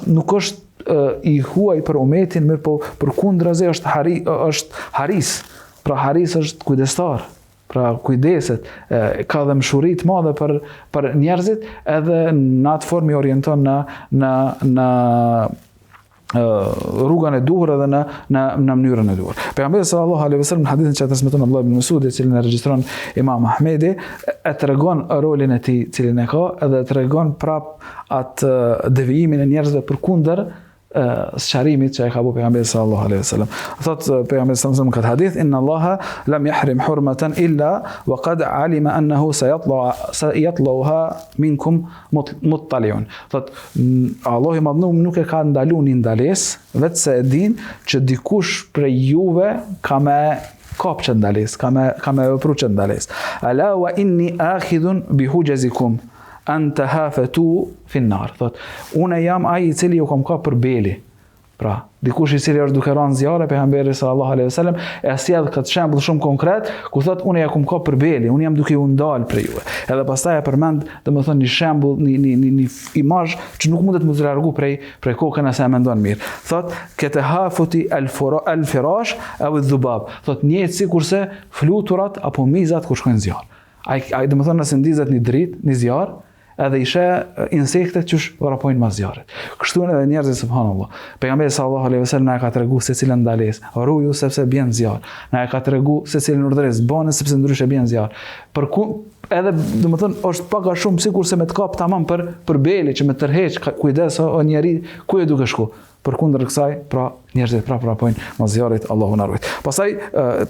D: nuk është i huaj për umetin, mirë po përkundrazi është haris. Pra haris është kujdestar. Pra kujdeset, ka dhe mshuri të madhe për njerëzit, edhe në atë formë i orienton në rrugën e duhur edhe në mënyrën e duhur. Pejgamberi sallallahu alaihi wasallam në hadithin që transmeton Abdullah ibn Mas'ud, i cilin e regjistron Imam Ahmedi, e tregon rolin e tij, cilin e ka, edhe tregon prap atë devijimin e njerëzve përkundër sqarimit që e ka bu pejgamberi sallallahu alaihi wasallam. Thot pejgamberi sallallahu alaihi wasallam këtë hadith: inna Allaha lam yahrim hurmatan illa wa qad alima annahu sayatluha minkum muttaliun. Thot Allahu i madhnuar nuk e ka ndaluar një ndalesë, vetë se e din që dikush prej juve ka me kap që ndalesë, ka me vepru që ndalesë. Ala wa inni akhidhun bi hujazikum an tahafatu fi an-nar. Thot, unë jam ai i cili ju kam ka për beli. Pra, dikush i cili është duke rënë zjarre pejgamberi sallallahu alaihi wasallam, e sjell këtë shembull shumë konkret, ku thot unë ja kam ka për beli, unë jam duke u ndal prej juve. Edhe pastaj e përmend, domethënë një shembull, një imazh që nuk mundet të largu prej kokën nëse e mendon mirë. Thot, katahafuti al-firash aw adh-dhubab. Thot, njëjtë sikurse fluturat apo mizat kur shkojnë zjarr. Ai domethënë nëse ndizet një dritë, një zjarr, edhe ishe insektet që vrapojnë mas zjarrit. Kështu edhe njerëzit, subhanallah. Pejgamberi sallallahu alaihi wasallam na ka tregu se cilën ndalesë. Ruju sepse bën zjarr. Na ka tregu se cilën urdhëresë bëni sepse ndryshe bën zjarr. Edhe domethënë është pak a shumë sikurse me të kap tamam për beli që me tërheq kujdes o njeri ku e duke shku. Përkundër kësaj, pra njerëzit vrapojnë mas zjarrit, Allahu na ruaj. Pastaj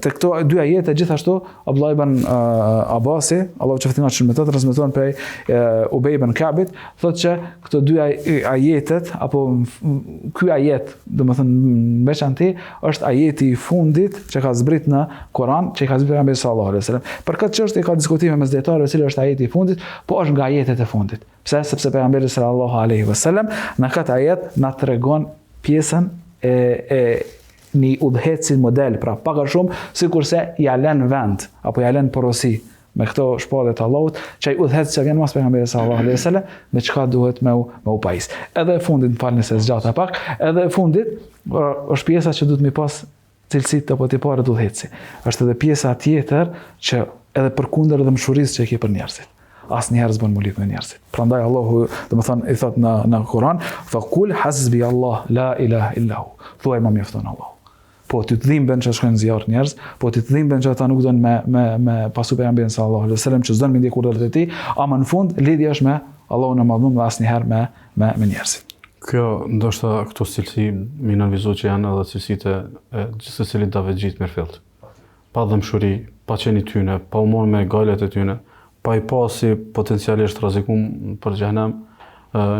D: te këto dy ajete gjithashtu Abdullah ibn Abbasi, Allahu qoftë i kënaqur me të, transmeton prej Ubej ibn Ka'bit, thotë që këto dy ajetet apo ky ajet, domethënë veçanti, është ajeti i fundit që ka zbrit në Kur'an, që ka zbritur pejgamberi sallallahu alaihi wasallam. Për këtë çështje ka diskutime mes dietarëve cili është ajeti i fundit, po është nga ajetet e fundit. Pse? Sepse pejgamberi sallallahu alaihi wasallam në këtë ajet na tregon pjesën e një udhëheci model, pra pak a shumë sikurse ja lën vend apo ja lën porosi me këto shpallje të Allahut, që ai udhëhec që vjen mas pejgamberit sallallahu alaihi wasallam, me çka duhet me u pajis. Edhe e fundit, më falni se zgjata pak, edhe e fundit është pjesa që duhet mi pas cilësitë apo tipare të udhëheci. Është edhe pjesa tjetër që edhe përkundër edhe mshurisë që e ke për njerëzit. Asnjëherë s'bën mulit me njerëzit. Prandaj Allahu, domethënë i thot në Kur'an, fa kul hasbi Allah la ilaha illa hu. Thuaj më mjafton Allah. Po ti të dhimbën që shkojnë zjarr njerëz, po ti të dhimbën që ata nuk don me pasu pejgamberin sallallahu alaihi wasallam që s'don me ndjekur urdhrat e tij, ama në fund lidhja është me Allahun e madhëm dhe asnjëherë me njerëzit.
B: Kjo ndoshta këto cilësi më analizoj që janë edhe cilësitë e çdo cilit dave gjithë mirëfillt. Pa dëmshuri, pa qenë tyne, pa u marrë me galet e tyne, pa i pasi potencialisht rrezikum për xhenem,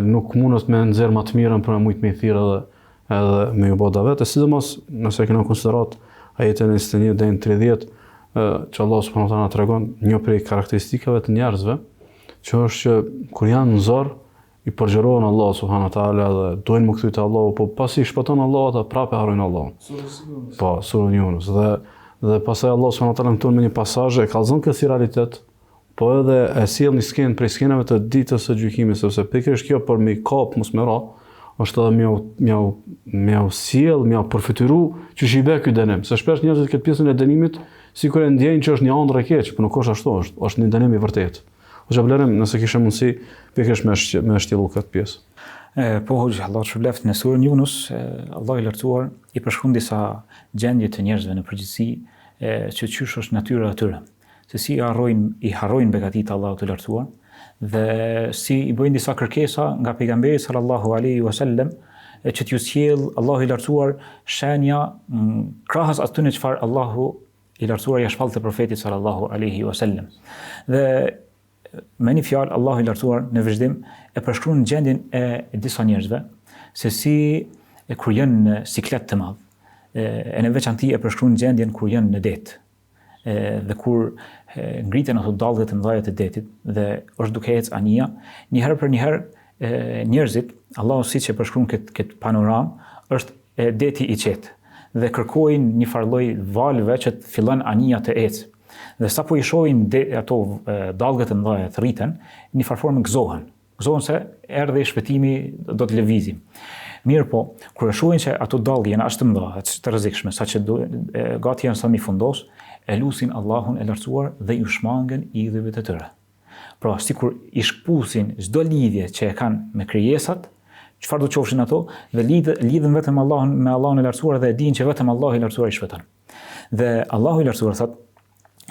B: nuk mundet me nxjerr më të mirën për më të thirrë edhe me u bë davet, sidomos nëse kemi konsiderat ajetin e 21 deri në 30, që Allah subhanahu wa taala tregon një prej karakteristikave të njerëzve, që është që kur janë në zor i përgjërohen Allah subhanahu wa taala dhe duhen më kthyt Allahu, po pasi shpëton Allahu ata prapë harrojnë Allahun. Po, surën Yunus. Dhe pastaj Allah subhanahu wa taala këtu me një pasazh e kallzon këtë realitet, po edhe e sjell një skenë prej skenave të ditës së gjykimit, sepse pikërisht kjo për mi kap mos më ra, është edhe mjau sjell, mjau përfituar që shibe ky dënim. Se shpesh njerëzit këtë pjesën e dënimit sikur e ndjejnë që është një ëndër e keq, por nuk është ashtu, është një dënim i vërtetë. O xhablerim, nëse kishe mundësi pikërisht me shtjellu këtë pjesë.
C: Po hoxha, Allah shpëleft në surën Yunus, Allah i lartësuar i përshkruan disa gjendje të njerëzve në përgjithësi që çysh është natyra e tyre. Se si i harrojnë begatit Allahut të lartësuar dhe si i bëjnë disa kërkesa nga pejgamberi sallallahu alaihi wasallam që t'ju sjell Allahu i lartësuar shenja krahas atyre çfarë Allahu i lartësuar ja shpall të profetit sallallahu alaihi wasallam. Dhe me një fjalë Allahu i lartësuar në vazhdim e përshkruan gjendjen e disa njerëzve se si kur janë në siklet të madh, e në veçanti e përshkruan gjendjen kur janë në det. Dhe kur ngriten ato dallgët e mëdha të detit dhe është duke ecë anija, një herë për një herë njerëzit, Allahu siç e përshkruan këtë panoram, është deti i qetë dhe kërkojnë një farë lloj valve që të fillon anija të ecë. Dhe sapo i shohin ato dallgët e mëdha të rriten, një farë formë gëzohen. Gëzohen se erdhi shpëtimi, do të lëvizim. Mirë po, kur e shohin që ato dallgë janë aq të mëdha, aq të rrezikshme, saqë gati janë sa mi fundos, e lusin Allahun e lartësuar dhe ju shmangen idhujve të tyre. Pra, sikur i shkpusin çdo lidhje që e kanë me krijesat, çfarë do qofshin ato, dhe lidhen vetëm me Allahun e lartësuar dhe e dinë që vetëm Allahu i lartësuar i shpëton. Dhe Allahu i lartësuar thotë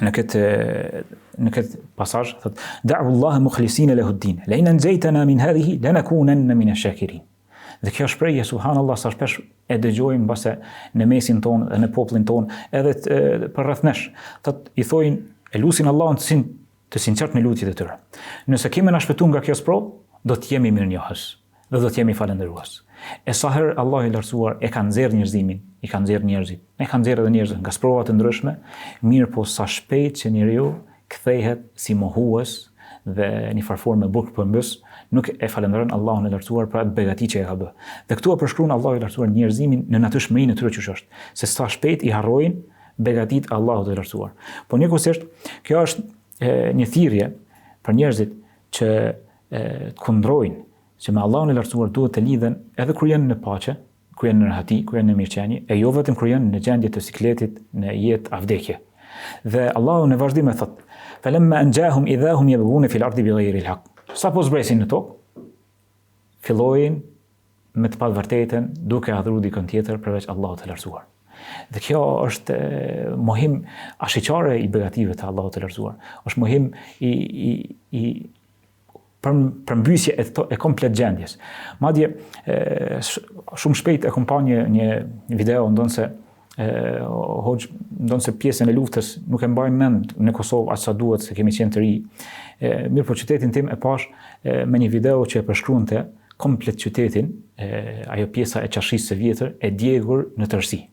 C: në këtë pasazh thotë da'u Allah mukhlisina lahu ad-din la in anjaytana min hadhihi lanakunanna min ash-shakirin. Dhe kjo shprehje subhanallahu sa shpesh e dëgjojmë mbase në mesin tonë dhe në popullin tonë edhe për rreth nesh. Thotë i thojnë e lusin Allahun të sinqert në lutjet e tyre. Nëse kemi na shpëtuar nga kjo sprovë, do të jemi mirënjohës dhe do të jemi falëndërues. E sa herë Allahu i lartësuar e ka nxjerrë njerëzimin, i ka nxjerrë njerëzit, e ka nxjerrë edhe njerëzit nga sprova të ndryshme, mirë po sa shpejt që njeriu kthehet si mohues dhe një farë formë burg përmbys, nuk e falënderon Allahun e lartësuar për atë begati që e ka bërë. Dhe këtu e përshkruan Allahu i lartësuar njerëzimin në natyrshmërinë e tyre që është, se sa shpejt i harrojnë begatit e Allahut të lartësuar. Po njëkohësisht, kjo është një thirrje për njerëzit që të kundrojnë që me Allahun e lartësuar duhet të lidhen edhe kur janë në paqe, kur janë në rahati, kur janë në mirëqenie, e jo vetëm kur janë në gjendje të sikletit në jetë avdekje. Dhe Allahu në vazhdim e thotë: "Falamma anjahum idha hum yabghuna fil ardi bighayri al-haq." Sa po zbresin në tokë, fillojnë me të pavërtetën duke adhuruar dikën tjetër përveç Allahut të lartësuar. Dhe kjo është mohim ashiqare i begative të Allahut të lartësuar. Është mohim i përmbysje e komplet gjendjes. Madje shumë shpejt e kom pa një video ndonse ndonse pjesën e luftës nuk e mbaj mend në Kosovë aq sa duhet se kemi qenë të ri. Mirë po qytetin tim e pash me një video që e përshkruante komplet qytetin, ajo pjesa e qashisë së vjetër e djegur në tërësi.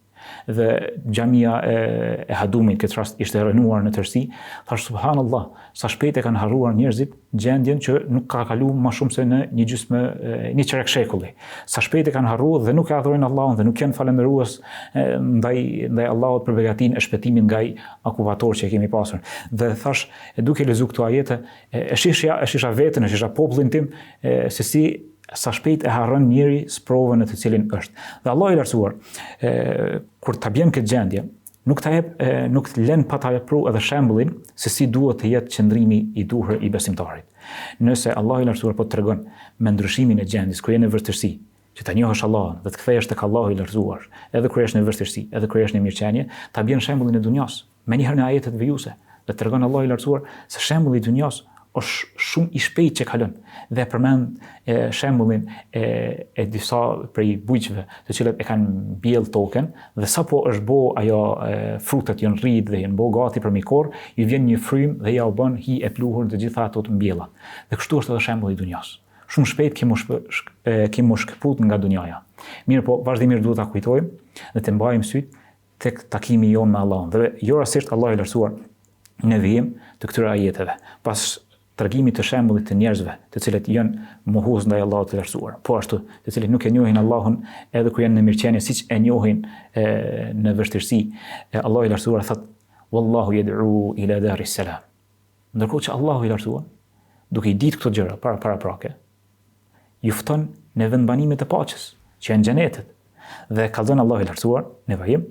C: Dhe xhamia e Hadumit këtë rast ishte rënuar në tërësi. Thash subhanallah, sa shpejt e kanë harruar njerëzit gjendjen që nuk ka kaluar më shumë se në një çerek shekulli. Sa shpejt e kanë harruar dhe nuk e adhurojnë Allahun dhe nuk janë falëndërues ndaj Allahut për begatinë e shpëtimit nga ai akupator që kemi pasur. Dhe thash, duke lexuar këto ajete, e shisha veten, e shisha popullin tim se si sa shpejt e harron njëri sprovën në të cilin është. Dhe Allah i lartësuar, kur ta bjen këtë gjendje, nuk të lën pa ta vepruar edhe shembullin se si duhet të jetë qëndrimi i duhur i besimtarit. Nëse Allah i lartësuar po tregon me ndryshimin e gjendjes kur je në vështirësi, që ta njohësh Allahun dhe të kthehesh tek Allahu i lartësuar, edhe kur je në vështirësi, edhe kur je në mirëqenie, ta bjen shembullin e dunjas. Me një herë në ajetet vijuse, dhe tregon Allahu i lartësuar se shembulli i dunjas është shumë i shpejt që kalon dhe përmend shembullin e disa prej bujqve të cilët e kanë mbjell tokën dhe sapo është bo ajo frutat janë rrit dhe janë bo gati për mikor, i vjen një frym dhe ja u bën hi e pluhur të gjitha ato të mbjella. Dhe kështu është edhe shembulli i dunjas. Shumë shpejt kemi shkëput nga dunjaja. Mirë po, vazhdimisht duhet ta kujtojmë dhe të mbajmë syt tek takimi jon me Allahun. Dhe jo rastisht Allah i lartësuar në vijim të këtyre ajeteve. Pas tregimit të shembullit të njerëzve, të cilët janë mohues ndaj Allahut të lartësuar, po ashtu, të cilët nuk e njohin Allahun edhe kur janë në mirëqenie siç e njohin në vështirësi. Allahu i lartësuar thotë: "Wallahu yad'u ila daris salam." Ndërkohë që Allahu i lartësuar, duke i ditë këto gjëra paraprake, ju fton në vendbanimet e paqes, që janë xhenetet. Dhe ka dhënë Allahu i lartësuar në vajim: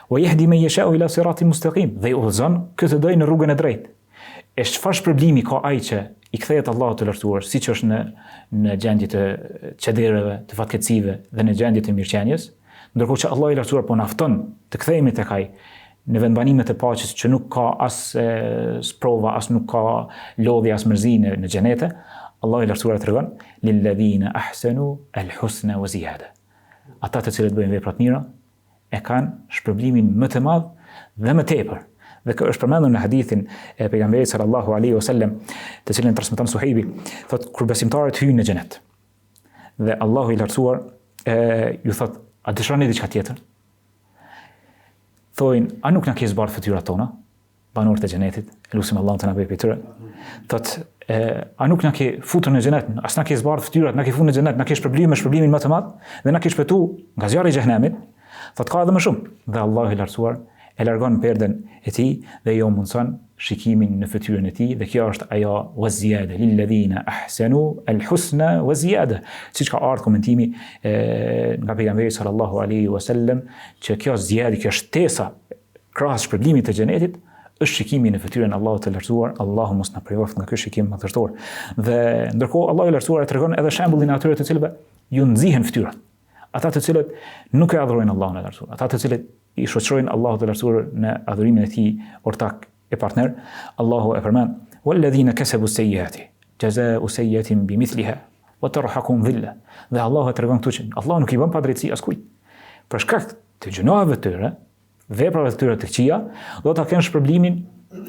C: "Wa yahdi man yasha'u ila siratin mustaqim." Dhe i udhëzon këtë doj në rrugën e drejtë. E çfarë shpërblimi ka ai që i kthehet Allahut të lartësuar, siç është në gjendje të çadereve, të fatkeqësive dhe në gjendje të mirëqenies, ndërkohë që Allahu i lartësuar po na fton të kthehemi tek ai në vendbanimet e paqes që nuk ka as sprova, as nuk ka lodhje, as mërzi në xhenete. Allahu i lartësuar tregon: "Lilladhina ahsanu al-husna wa ziyada." Ata të cilët bëjnë vepra të mira e kanë shpërblimin më të madh dhe më tepër. Dhe kjo është përmendur në hadithin e pejgamberit sallallahu alaihi wasallam, të cilin transmeton Suhejbi, thotë kur besimtarët hyjnë në xhenet. Dhe Allahu i lartësuar ju thotë, a dëshironi diçka tjetër? Thojnë, a nuk na ke zbardhur fytyrat tona, banorët e xhenetit, lutim Allahun të na bëjë prej tyre. Thotë, a nuk na ke futur në xhenet, as na ke zbardhur fytyrat, na ke futur në xhenet, na ke shpërblimin më të madh dhe na ke shpëtuar nga zjarri i xhenemit. Thotë ka edhe më shumë. Dhe Allahu i lartësuar e largon perden e tij dhe jo mundson shikimin në fytyrën e tij, dhe kjo është ajo waziyada lilladhina ahsanu alhusna waziyada, siç ka ardhur komentimi nga pejgamberi sallallahu alaihi wasallam, që kjo zjadë, kjo shtesa krahas shpërblimit të xhenetit është shikimi në fytyrën e Allahut të lartësuar. Allahu mos na prejoft nga ky shikim madhështor. Dhe ndërkohë Allahu i lartësuar e tregon edhe shembullin e atyre të cilëve ju nxihen fytyrat. Ata të cilët nuk e adhurojnë Allahun e lartësuar, ata të cilët i shoqërojnë Allahut të lartësuar në adhurimin e tij ortak e partner, Allahu e përmend: "Walladhina kasabu sayyiati jazaa'u sayyiatin bimithliha wa tarhaquhum dhilla." Dhe Allahu e tregon këtu që Allahu nuk i bën padrejti askujt. Për shkak të gjunave të tyre, veprave të tyre të këqija, do ta kenë shpërblimin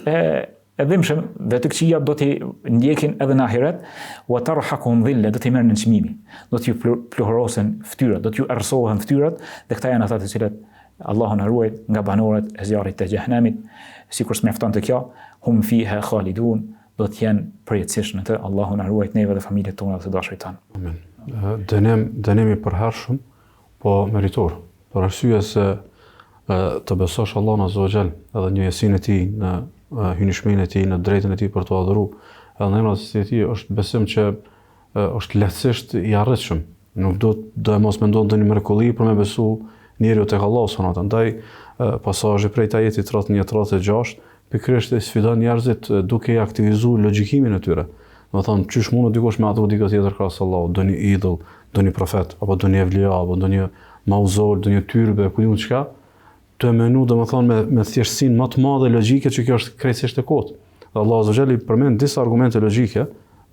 C: e dhimbshëm dhe të këqija do t'i ndjekin edhe në ahiret, wa tarhaquhum dhilla, do t'i merren në çmimin, do t'ju pluhorosen fytyrat, do t'ju errësohen fytyrat, dhe këta janë ata të cilët Allahu na ruaj nga banorët e zjarrit të xhenemit, sikur s'mjafton të kjo, hum fiha khalidun, do të jenë përjetësisht në të. Allahu na ruaj neve dhe familjet tona dhe të dashurit tanë.
B: Amen. Dënimi i përhershëm, po meritor, për arsye se të besosh Allahun azza wa jall edhe njësinë e tij, në hynishmërinë e tij, në drejtën e tij për të adhuruar, edhe në emrin e tij është besim që është lehtësisht i arritshëm. Nuk do e mos mendon ndonjë mrekulli për me besu njeriu tek Allahu subhanahu wa taala. Ndaj pasazhi prej ajetit 31-36 pikërisht e sfidon njerëzit duke i aktivizuar logjikimin e tyre. Do thonë, çysh mund dikush me adhuru dikë tjetër krahas Allahut, ndonjë idhull, ndonjë profet, apo ndonjë evlia, apo ndonjë mauzol, ndonjë tyrbe, ku diun çka, të menu domethënë me thjeshtësinë më të madhe logjike, që kjo është krejtësisht e kotë. Dhe Allahu azza wa jalla i përmend disa argumente logjike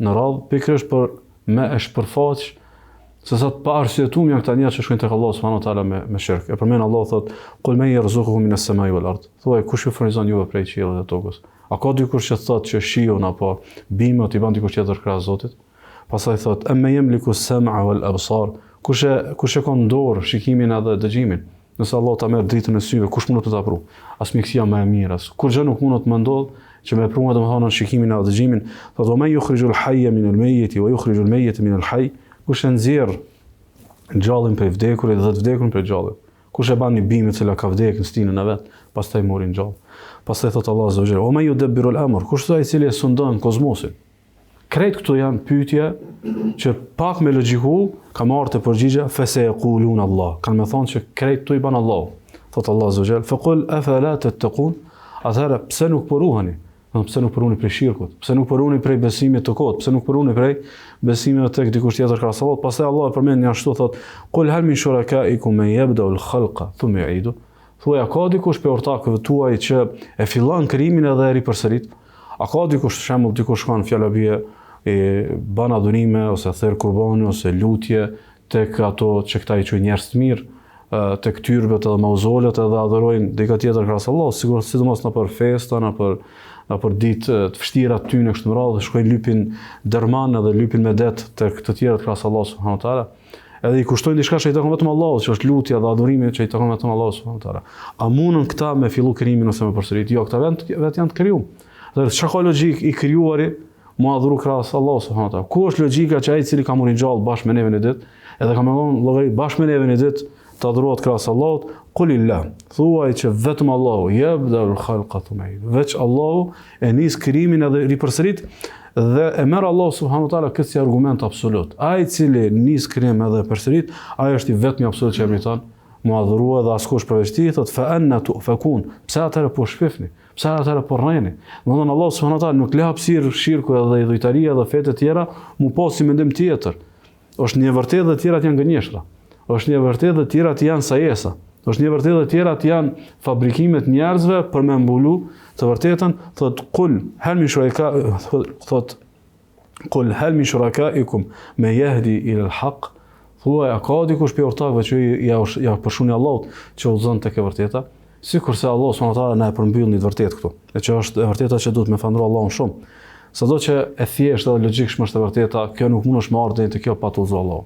B: në radhë pikërisht për me e shpërfaq se sa të pa arsyetuar janë këta njerëz që shkojnë tek Allahu subhanahu wa taala me shirk. E përmend Allahu thotë: "Qul man yarzuqukum minas samai wal ard." Thuaj, kush ju furnizon juve prej qiellit dhe tokës? A ka dikush që thotë që shiun apo bimët i bën dikush tjetër krahas Zotit? Pastaj thotë: "Amma yamliku as-sam'a wal absar." Kush e ka në dorë shikimin edhe dëgjimin? Nëse Allah ta merr dritën e syve, kush mund të ta pru? As mjekësia më e mirë, as kur gjë nuk mund të më ndodh që me pru domethënë shikimin edhe dëgjimin. Thotë: "Man yukhrijul hayya min al-mayyit wa yukhrijul mayyita min al-hayy." Kush e nxjerr gjallin prej vdekurit dhe të vdekur prej gjallit? Kush e ban një bimë që ka vdekur në stinën e vet, pastaj morin gjallë? Pastaj thot Allah azza wa jalla: "O ma yudabbiru al-amr." Kush ai i cili e sundon kozmosin? Krejt këto janë pyetje që pak me logjiku ka marrë të përgjigje, fa sayaqulun Allah. Kanë me thonë që krejt këto i ban Allah. Thot Allah azza wa jalla: "Faqul afala tattaqun." Atëherë pse nuk poruheni? Pse nuk poruheni prej shirkut? Pse nuk poruheni prej besimit të kot? Pse nuk poruheni prej besimit tek dikush tjetër krahas Allahut? Pastaj Allah e përmend një ashtu, thot: "Qul hal min shurakaikum man yabda'u al-khalqa thumma yu'idu." Thuaj, a ka dikush për ortakëve tuaj që e fillon krijimin edhe e ripërsërit? A ka dikush, për shembull, dikush shkon fjala bie e bën adhurime ose therr qurbani ose lutje tek ato që këta i quajnë njerëz të mirë, tek tyrbet edhe mauzolet, edhe adhurojnë dikë tjetër krahas Allahut, sigurisht sidomos në për festa, në për ditë të vështira ty në kështu më radhë, shkojnë lypin dërman edhe lypin me det tek të tjerët krahas Allahut subhanahu wa taala. Edhe i kushtojnë diçka që i takon vetëm Allahut, që është lutja dhe adhurimi që i takon vetëm Allahut subhanahu wa taala. A mundën këta me fillu krijimin ose me përsërit? Jo, këta vetë janë të krijuar. Dhe çka ka logjik i krijuari mu adhuru krahas Allahut subhanahu wa taala? Ku është logjika që ai i cili ka marrë gjallë bashkë me neve në ditë, edhe ka marrë llogarit bashkë me neve në ditë, të adhurohet krahas Allahut? Qulillah. Thuaj që vetëm Allahu yabda'ul khalqa thumma yu'id. Veç Allahu e nis krijimin edhe ripërsërit, dhe e merr Allahu subhanahu wa taala këtë si argument absolut. Ai i cili nis krijimin edhe përsërit, ai është i vetmi absolut që e meriton mu adhurua dhe askush përveç tij. Thot: "Fa anna tufakun." Pse atëherë po shpifni? Pse atëherë po rreni? Domethënë Allahu subhanahu wa taala nuk le hapësirë shirku edhe idhujtaria dhe fetë të tjera mu pasi mendim tjetër. Është një vërtetë dhe të tjerat janë gënjeshtra. Është një vërtetë dhe të tjerat janë sajesa. Është një vërtetë dhe të tjerat janë fabrikimet njerëzve për me mbulu të vërtetën. Thot: "Qul hal min shuraka." Thot: "Qul hal min shurakaikum man yahdi ila al-haq." Thuaj, a ka dikush për ortakëve që ja përshuni Allahut që udhëzon tek e vërteta? sikurse Allah subhanahu wa taala na e përmbyll në të vërtetë këtu. E që është e vërteta që duhet me falëndru Allahun shumë. Sado që e thjeshtë dhe logjikshme është e vërteta, kjo nuk mundesh me ardhen të kjo pa tullzu Allahu.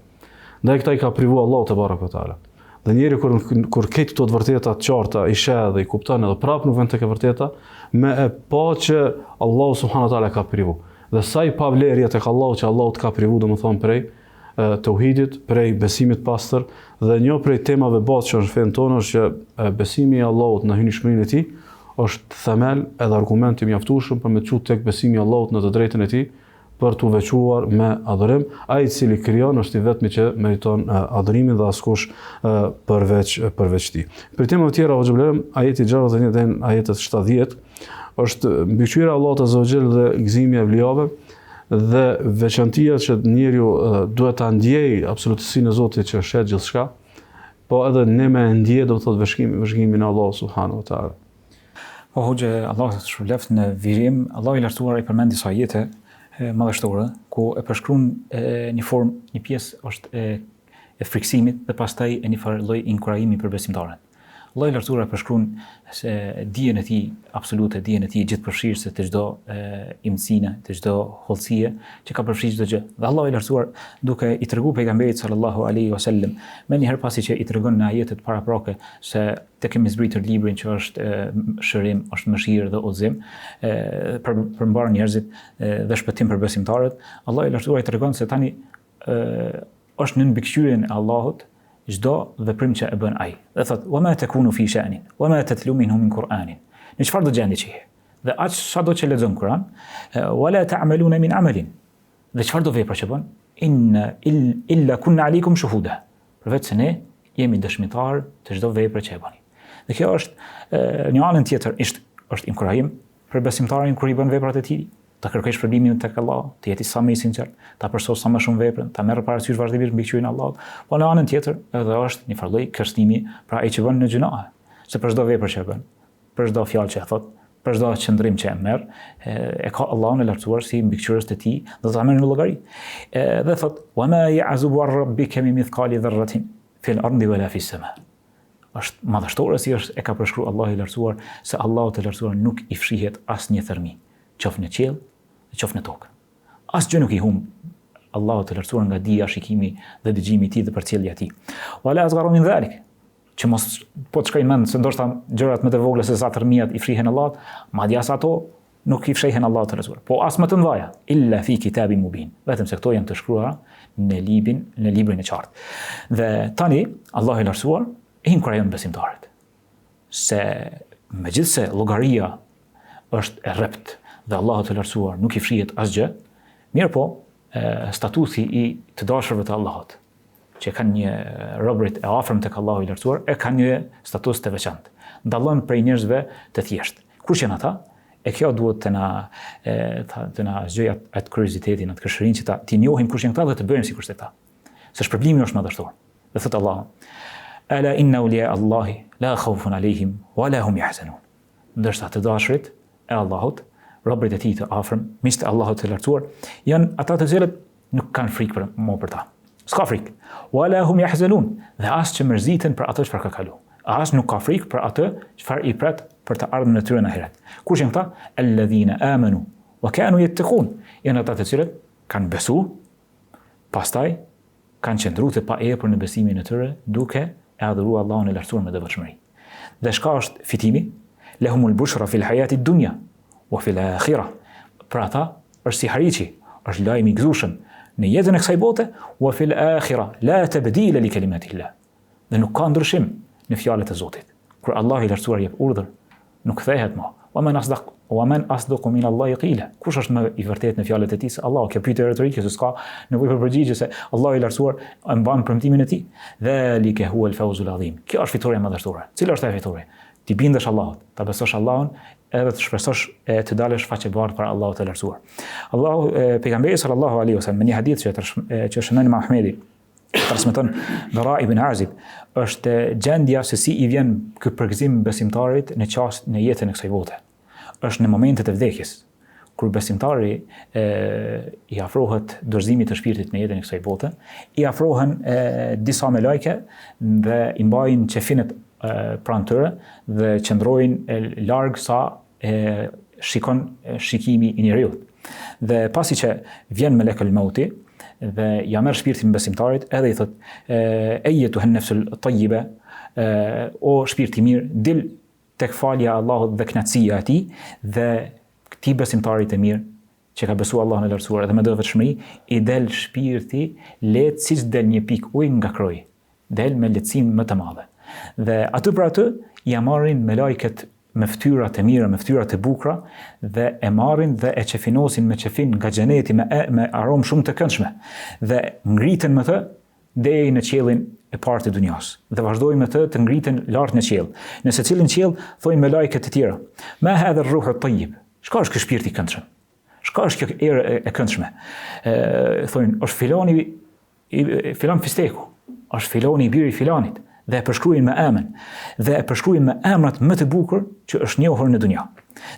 B: Ndaj këta i ka privu Allahu te baraka taala. Dhe njeri kur ketë këto të vërteta të qarta i sheh dhe i kupton edhe prapë nuk vjen tek e vërteta, me e pa që Allahu subhanahu wa taala ka privu. Dhe sa i pavlerje tek Allahu që Allahu të ka privu, domethënë prej tauhidit, prej besimit pastër, dhe një prej temave bazë që është fen tonë është që besimi i Allahut në hynishmërinë e tij është themel edhe argument i mjaftueshëm për me çu tek besimi i Allahut në të drejtën e tij, për t'u veçuar me adhurim, ai i cili krijon është i vetmi që meriton adhurimin dhe askush përveç tij. Për tema të tjera vëzhgjem, ajeti 60 dhe ajetet 70 është mbikëqyrja e Allahut azza wa jall dhe gëzimi i evlijave dhe veçantia që njeriu duhet ta ndjejë absolutësinë e Zotit që shet gjithçka, po edhe ne me ndje do të thotë vëzhgimin e Allahut subhanahu wa taala.
C: Po hoxhe, Allah të shpëleft në virim, Allah i lartësuar i përmend disa ajete madhështore, ku e përshkruan një formë, një pjesë është e friksimit dhe pastaj e një farë lloj inkurajimi për besimtarën. Allah i lartësuar e përshkruan se dijen e tij absolute, dijen e tij gjithëpërfshirëse të çdo imësine, të çdo hollësie që ka përfshirë çdo gjë. Dhe Allah i lartësuar duke i treguar pejgamberit sallallahu alaihi wasallam, më njëherë pasi që i tregon në ajetet paraprake se te kemi zbritur librin që është shërim, është mëshirë dhe udhëzim për mbar njerëzit dhe shpëtim për besimtarët, Allah i lartësuar i tregon se tani është në mbikëqyrjen e Allahut çdo veprim që e bën ai. Dhe thot: "Wa ma takunu fi sha'nin, wa ma tatlu minhu min Qur'anin." Në çfarë do gjendje që je? Dhe aq sado që lexon Kur'an, "Wala ta'maluna min 'amalin." Dhe çfarë do vepra që bën? "Inna illa kunna 'alaykum shuhuda." Përveç se ne jemi dëshmitar të çdo vepre që e bëni. Dhe kjo është një anën tjetër është inkurajim për besimtarin kur i bën veprat e tij. Ta kërkoj shpërblimin tek Allah, të jeti sa më i sinqert, ta përsos sa më shumë veprën, ta merr parasysh vazhdimisht mbikëqyrjen e Allahut. Po në anën tjetër, edhe është një farë lloj kërcënimi për ai që bën në gjunahe, se për çdo vepër që e bën, për çdo fjalë që e thot, për çdo qëndrim që e merr, e ka Allahun e lartësuar si mbikëqyrës të tij, do ta merr në llogari. Dhe thot: "Wa ma ya'zubu ar-rabbika min mithqali dharratin fil ardi wala fis sama." Është madhështore si është e ka përshkruar Allahu i lartësuar se Allahu i lartësuar nuk i fshihet asnjë thërmi, qoftë në qiell, qoftë në tokë. Asgjë nuk i humb Allahu të lartësuar nga dija, shikimi dhe dëgjimi i tij dhe përcjellja e tij. Wala asgharu min dhalik. Që mos po të shkojnë mend se ndoshta gjërat më të vogla se sa thërmiat i fshihen Allahut, madje as ato nuk i fshihen Allahut të lartësuar. Po as më të mëdha, illa fi kitabin mubin. Vetëm se këto janë të shkruara në librin e qartë. Dhe tani Allahu i lartësuar e inkurajon besimtarët. Se megjithse llogaria është e rrept dhe Allahu të lartësuar nuk i fshihet asgjë, mirë po, statusi i të dashurve të Allahut, që kanë një robërit e afërm tek Allahu i lartësuar, e kanë një status të veçantë. Dallon prej njerëzve të thjeshtë. Kush janë ata? E kjo duhet të na zgjojë atë kuriozitetin, atë këshërinë që ti njohim kush janë këta dhe të bëjmë sikur se ta. Se shpërblimi është madhështor. Dhe thot Allahu: "Ala inna awliya Allahi la khawfun alayhim wa la hum yahzanun." Ndërsa të dashurit e Allahut, robërit e tij të afërm, miqtë e Allahut të lartësuar, janë ata të cilët nuk kanë frikë për ta. S'ka frikë. Wala hum yahzanun, dhe as që mërziten për atë çfarë ka kalu. As nuk ka frikë për atë çfarë i pret për të ardhmen e tyre në ahiret. Kush janë këta? Alladhina amanu wa kanu yattaqun. Janë ata të cilët kanë besu, pastaj kanë qëndruar të paepër në besimin e tyre, duke e adhuruar Allahun e lartësuar me devotshmëri. Dhe çka është fitimi? Lahumul bushra fil hayati dunya wa fil akhirah. Për ata është si hariçi, është lajm i gëzueshëm në jetën e kësaj bote, wa fil akhirah la tabdila li kalimatillah. Dhe nuk ka ndryshim në fjalët e Zotit. Kur Allah i lartësuar jep urdhër, nuk kthehet më. Wa man asdaqu min Allahi qila. Kush është më i vërtetë në fjalët e tij se Allah? Kjo pyetje retorike, se s'ka nevojë për përgjigje, se Allah i lartësuar e mban premtimin e tij. Dhalika huwa al-fawzul azim. Kjo është fitoria më madhështore. Cila është ajo fitoria? Ti bindesh Allahut, ta besosh Allahun, edhe të shpresosh të dalësh faqe bardhë për Allahut të lartësuar. Allahu pejgamberi sallallahu alaihi wasallam në një hadith që shënon Imam Ahmedi, transmeton Bara ibn Azib, është gjendja se si i vjen ky përgëzim besimtarit në jetën e kësaj bote. Është në momentet e vdekjes, kur besimtari i afrohet dorëzimit të shpirtit në jetën e kësaj bote, i afrohen disa melajke dhe i mbajnë qefinet pranë tyre dhe qëndrojnë larg sa shikon shikimi i njeriut. Dhe pasi që vjen melekul mauti dhe ja merr shpirtin besimtarit, edhe i thot eyetuhan nafsul tayyiba, o shpirti mirë, dil tek falja e Allahut dhe kënaqësia e tij, dhe këtij besimtarit të mirë që ka besuar Allahun e lartësuar dhe me devotshmëri, i del shpirti lehtë siç del një pikë ujë nga kroji, del me lehtësim më të madhe. Dhe aty për aty ja marrin me lajket me fytyra të mira, me fytyra të bukura, dhe e marrin dhe e qefinosin me qefin nga xheneti me aromë shumë të këndshme, dhe ngriten me të deri në qiellin e parë të dunjas, dhe vazhdojnë me të ngriten lart në qiell. Në secilin qiell thojnë me lajket të tjera: "Ma hadha ar-ruhu at-tayyib." Çka është ky shpirt i këndshëm? Çka është kjo erë e këndshme? Thojnë, është filani filan fisteku, është filani i biri i filanit, dhe e përshkruajnë me emën, dhe e përshkruajnë me emrat më të bukur që është njohur në dunja.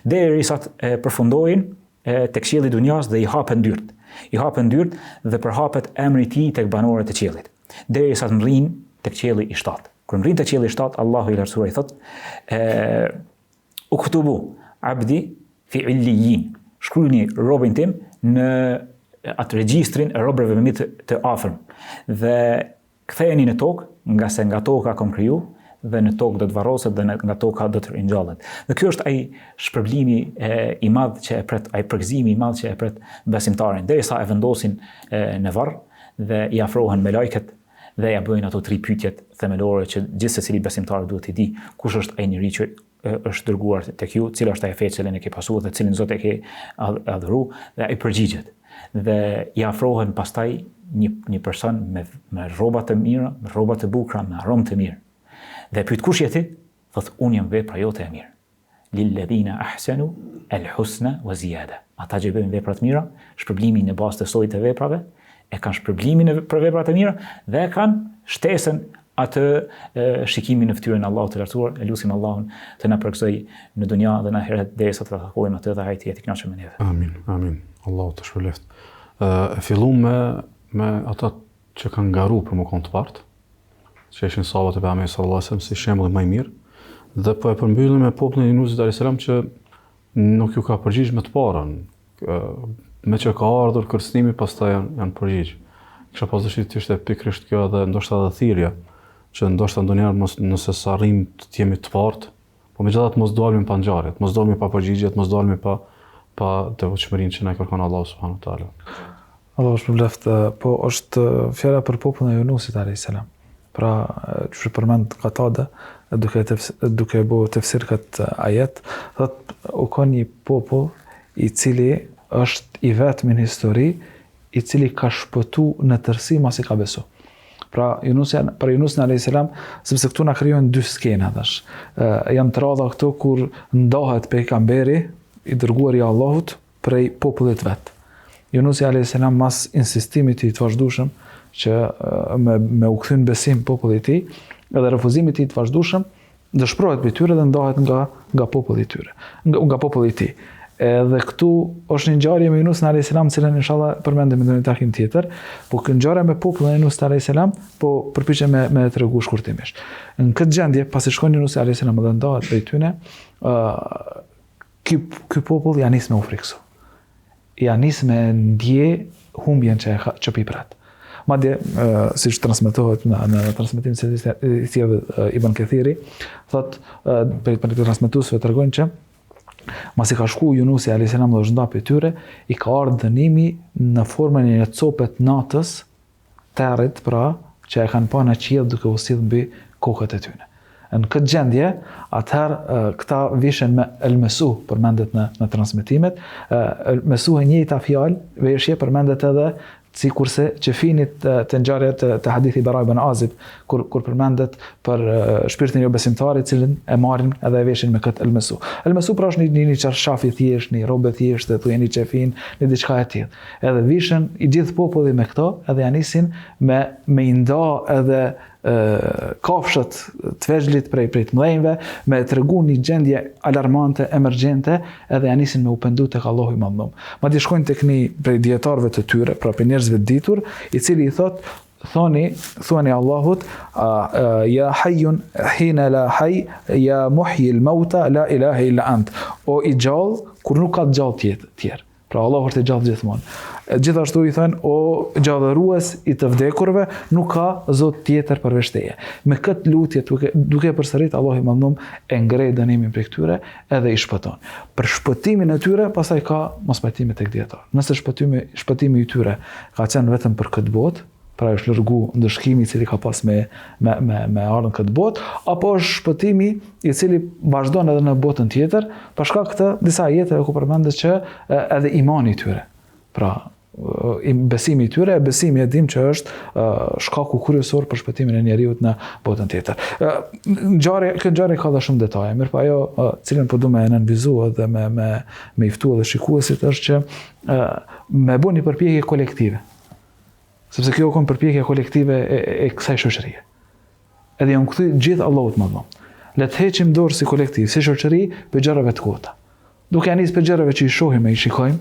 C: Derisa të përfundojnë tek qielli i dunjas dhe i hapen dyert. I hapen dyert dhe përhapet emri i tij tek banorët e qiellit. Derisa të mrrin tek qielli i 7. Kur mrrin tek qielli i 7, Allahu i lartësuar i thot: "Uktubu abdi fi illiyin." Shkruani robën tim në atë regjistrin e robërve më të afërm, dhe ktheheni në tokë, nga se nga toka kom kriju, dhe në tokë do të varroset dhe nga toka do të ringjallet. Dhe ky është ai shpërblimi i madh që e pret, ai përgëzimi i madh që e pret besimtarin, derisa e vendosin në varr dhe i afrohen me lajket dhe ja bëjnë ato 3 pyetjet themelore që gjithë secili besimtar duhet të di: kush është ai njeri që është dërguar tek ju, cila është ai fe që ne ke pasuar dhe cilin Zot e ke adhuru, dhe ai përgjigjet. Dhe i afrohen pastaj një person me rroba të mira, me rroba të bukura, me aromë të mirë. Dhe pyet: kush je ti? Thot: unë jam vepra jote e mirë. Lilladhina ahsanu al-husna wa ziyada. Ata që bëjnë vepra të mira, shpërblimin në bazë të sojit të veprave, e kanë shpërblimin për veprat e mira dhe kanë shtesën atë shikimin në fytyrën e Allahut të lartësuar. E lutim Allahun të na përgëzoj në dunja dhe në ahiret derisa të takojmë atë dhe hajti jetë i kënaqur me neve.
B: Amin, amin. Allahu të shpëleft. E fillum me ata që kanë garu për më konë të partë, që ishin sahabët e pejgamberit sallallahu alajhi wasallam si shembull më i mirë, dhe po e përmbyllim me popullin e Nuhit alayhis salam që nuk ju ka përgjigj me të parën, me që ka ardhur kërcënimi pastaj janë përgjigj. Kisha pas dëshirë të ishte pikërisht kjo dhe ndoshta edhe thirrja, që ndoshta ndonjëherë nëse sa arrim të jemi të partë, po megjithatë mos dalmi pa ngjarjet, mos dalmi pa përgjigjet, mos dalmi pa devotshmërinë që na kërkon Allahu subhanahu wa taala.
D: Allahu shpëleft, po është fjala për popullin e Yunusit alayhis salam. Pra, që përmend Qatada, duke bëu tefsir këtë ajet, thot u ka një popull i cili është i vetmi në histori, i cili ka shpëtu në tërësi masi ka besu. Pra, për Yunusin alayhis salam, sepse këtu na krijojnë 2 skena tash. Janë të radha këtu kur ndahet pejgamberi i dërguar i Allahut prej popullit vet. Yunusi alayhis salam mas insistimit i të vazhdueshëm që me u kthyn besim popullit i tij, edhe refuzimit i të vazhdueshëm, dëshpërohet mbi tyre dhe ndahet nga populli i tyre, nga populli i tij. Edhe këtu është një ngjarje me Yunusin alayhis salam, cilën inshallah përmendem në një takim tjetër, po kjo ngjarje me popullin e Yunusit alayhis salam po përpiqem me tregu shkurtimisht. Në këtë gjendje, pasi shkon Yunusi alayhis salam dhe ndahet prej tyre, ky popull ja nis me u friksu. Ja nis me ndje humbjen që pi prat. Madje, siç transmetohet në transmetimin se i thjellë Ibn Kathiri, thot për transmetuesve tregojnë që masi ka shku Yunusi alayhis salam dhe është nda për tyre, i ka ardhur dënimi në formën e një copet natës territ, pra që e kanë pa në qiell duke u sill mbi kokët e tyre. Në këtë gjendje, atëherë këta vishen me elmesu, përmendet në transmetimet, elmesu e njëjta fjalë, veshje përmendet edhe sikurse që finit të ngjarjet të hadithi Bara ibn Azib, kur përmendet për shpirtin e besimtarit, cilin e marrin edhe e veshin me këtë elmesu. Elmesu pra është një çarshaf i thjesht, një robë thjesht, thuaj një çefin, një diçka e tillë. Edhe vishen i gjithë populli me këto, edhe ja nisin me i nda edhe kafshët të vegjëlit prej të mëdhenjve, me tregu një gjendje alarmante, emergjente, edhe ja nisin me u pendu tek Allahu i Madhëm. Madje shkojnë tek një prej dietarëve të tyre, pra për njerëzve të ditur, i cili i thot thuani Allahut ja hayyun hina la hayy ja muhyi al-mauta la ilaha illa ant. O i gjallë kur nuk ka gjallë tjetër. Pra Allahu është i gjallë gjithmonë. Gjithashtu i thënë o gjallërues i të vdekurve, nuk ka zot tjetër përveç teje. Me këtë lutje duke përsërit Allahu i Madhnuar e ngrej dënimin prej këtyre edhe i shpëton. Për shpëtimin e tyre pastaj ka mospajtime tek dietar. Nëse shpëtimi i tyre ka qenë vetëm për këtë botë, pra është lërgu ndëshkimi i cili ka pas me ardhën këtë botë, apo është shpëtimi i cili vazhdon edhe në botën tjetër, për shkak të disa ajeteve ku përmendet që edhe imani i tyre. Pra, besimi i tyre, besimi e dim që është shkaku kryesor për shpëtimin e njeriut në botën tjetër. Këtë ngjarje ka dhe shumë detaje, mirë pa ajo cilën po du me nënvizu dhe me iftu edhe shikuesit është që me bu një përpjekje kolektive. Sepse kjo kon përpjekje kolektive e kësaj shoqërie. Edhe janë kthy gjithë Allahut Madhnuar. Le të heqim dorë si kolektiv, si shoqëri për gjërave të kota. Duke nisë për gjërave që i shohim e i shikojmë,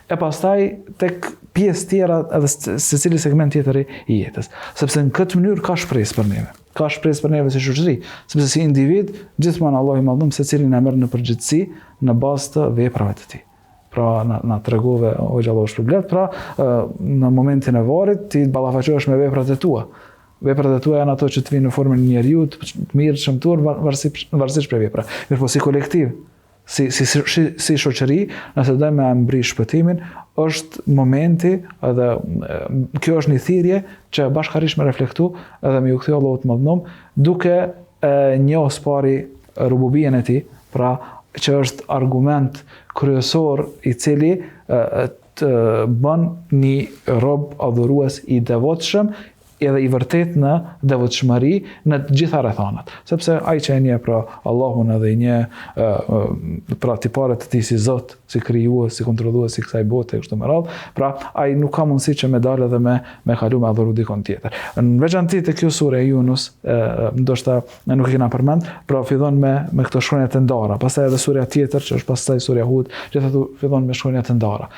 D: e pastaj tek pjesë tjera edhe secili segment tjetër i jetës. Sepse në këtë mënyrë ka shpresë për neve. Ka shpresë për neve si shoqëri, sepse si individ gjithmonë Allahu i Madhnuar secilin na merr në përgjithësi në bazë të veprave të tij. Pra na tregove o Allahu shpërblet, pra në momentin e varrit ti ballafaqohesh me veprat e tua. Veprat e tua janë ato që të vinë në formën e njeriu të mirë, shëmtuar varësisht prej veprave. Mirë po si kolektiv, si shoqëri, nëse dojmë me mbri shpëtimin, është momenti edhe kjo është një thirrje që bashkërisht me reflektu edhe me u kthy Allahut Madhnuar duke njohur pari rububien e tij, pra që është argument kryesor i cili të bën një rob adhurues i devotshëm edhe i vërtet në devotshmëri në të gjitha rrethanat. Sepse ai që e njeh pra Allahun edhe i njeh pra tiparet e tij si Zot, si krijues, si kontrollues i kësaj bote kështu me radhë, pra ai nuk ka mundësi që me dalë edhe me kalu me adhuru dikon tjetër. Në veçantë te kjo sure e Yunus, ndoshta ne nuk e kena përmend, pra fillon me këto shkronja të ndara, pastaj edhe surja tjetër që është pastaj surja Hud, gjithashtu fillon me shkronja të ndara.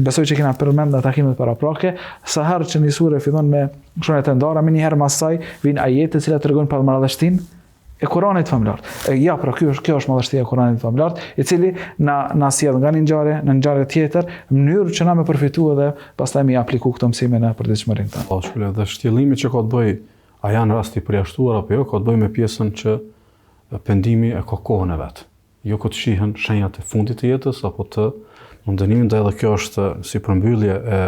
D: Besoj që kena përmend në takimet paraprake, sa herë që një sure fillon me shkronja të ndara, më një herë mas saj vijnë ajete të cilat tregojnë për madhështinë e Kuranit famlar. Ja, pra kjo është madhështia e Kuranit famlar, i cili na sjell nga një ngjarje në ngjarje tjetër, në mënyrë që na me përfitu edhe pastaj me apliku këto mësime në përditshmërinë tonë.
B: Po, shpëlem dhe shtjellimi që ka të bëj, a janë rasti përjashtuar apo jo, ka të bëj me pjesën që pendimi e ka kohën e vet. Jo këtë shihen shenjat e fundit të jetës apo të mundënimin, dhe edhe kjo është si përmbyllje e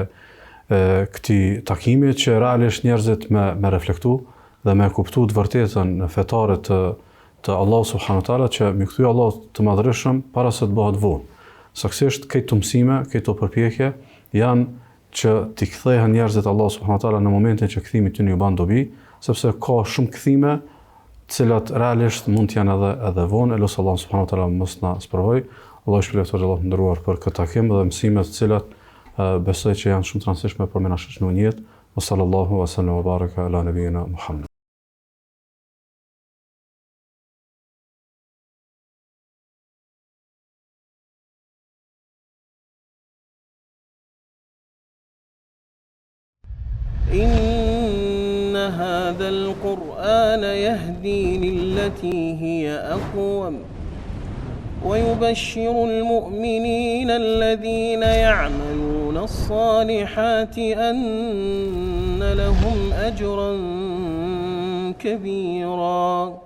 B: këtij takimi që realisht njerëzit me reflektu dhe me kuptu të vërtetën fetare të Allahu subhanahu wa taala që mi kthy Allahu të madhërisëm para se të bëhet vonë. Saktësisht këto mësime, këto përpjekje janë që t'i kthehen njerëzit Allahu subhanahu wa taala në momentin që kthimi ty ju ban dobi, sepse ka shumë kthime të cilat realisht mund të janë edhe vonë, elus Allahu subhanahu wa taala mos na sprovoj. Allahu shpëlbeft Allahu nderuar për këtë takim dhe mësimet të cilat besoj që janë shumë të rëndësishme për me na shoqëruar në jetë. Wa sallallahu wa sallam wa baraka ala nabiyyina Muhammad.
A: إن هذا القرآن يهدي للتي هي أقوم ويبشر المؤمنين الذين يعملون الصالحات أن لهم أجرا كبيرا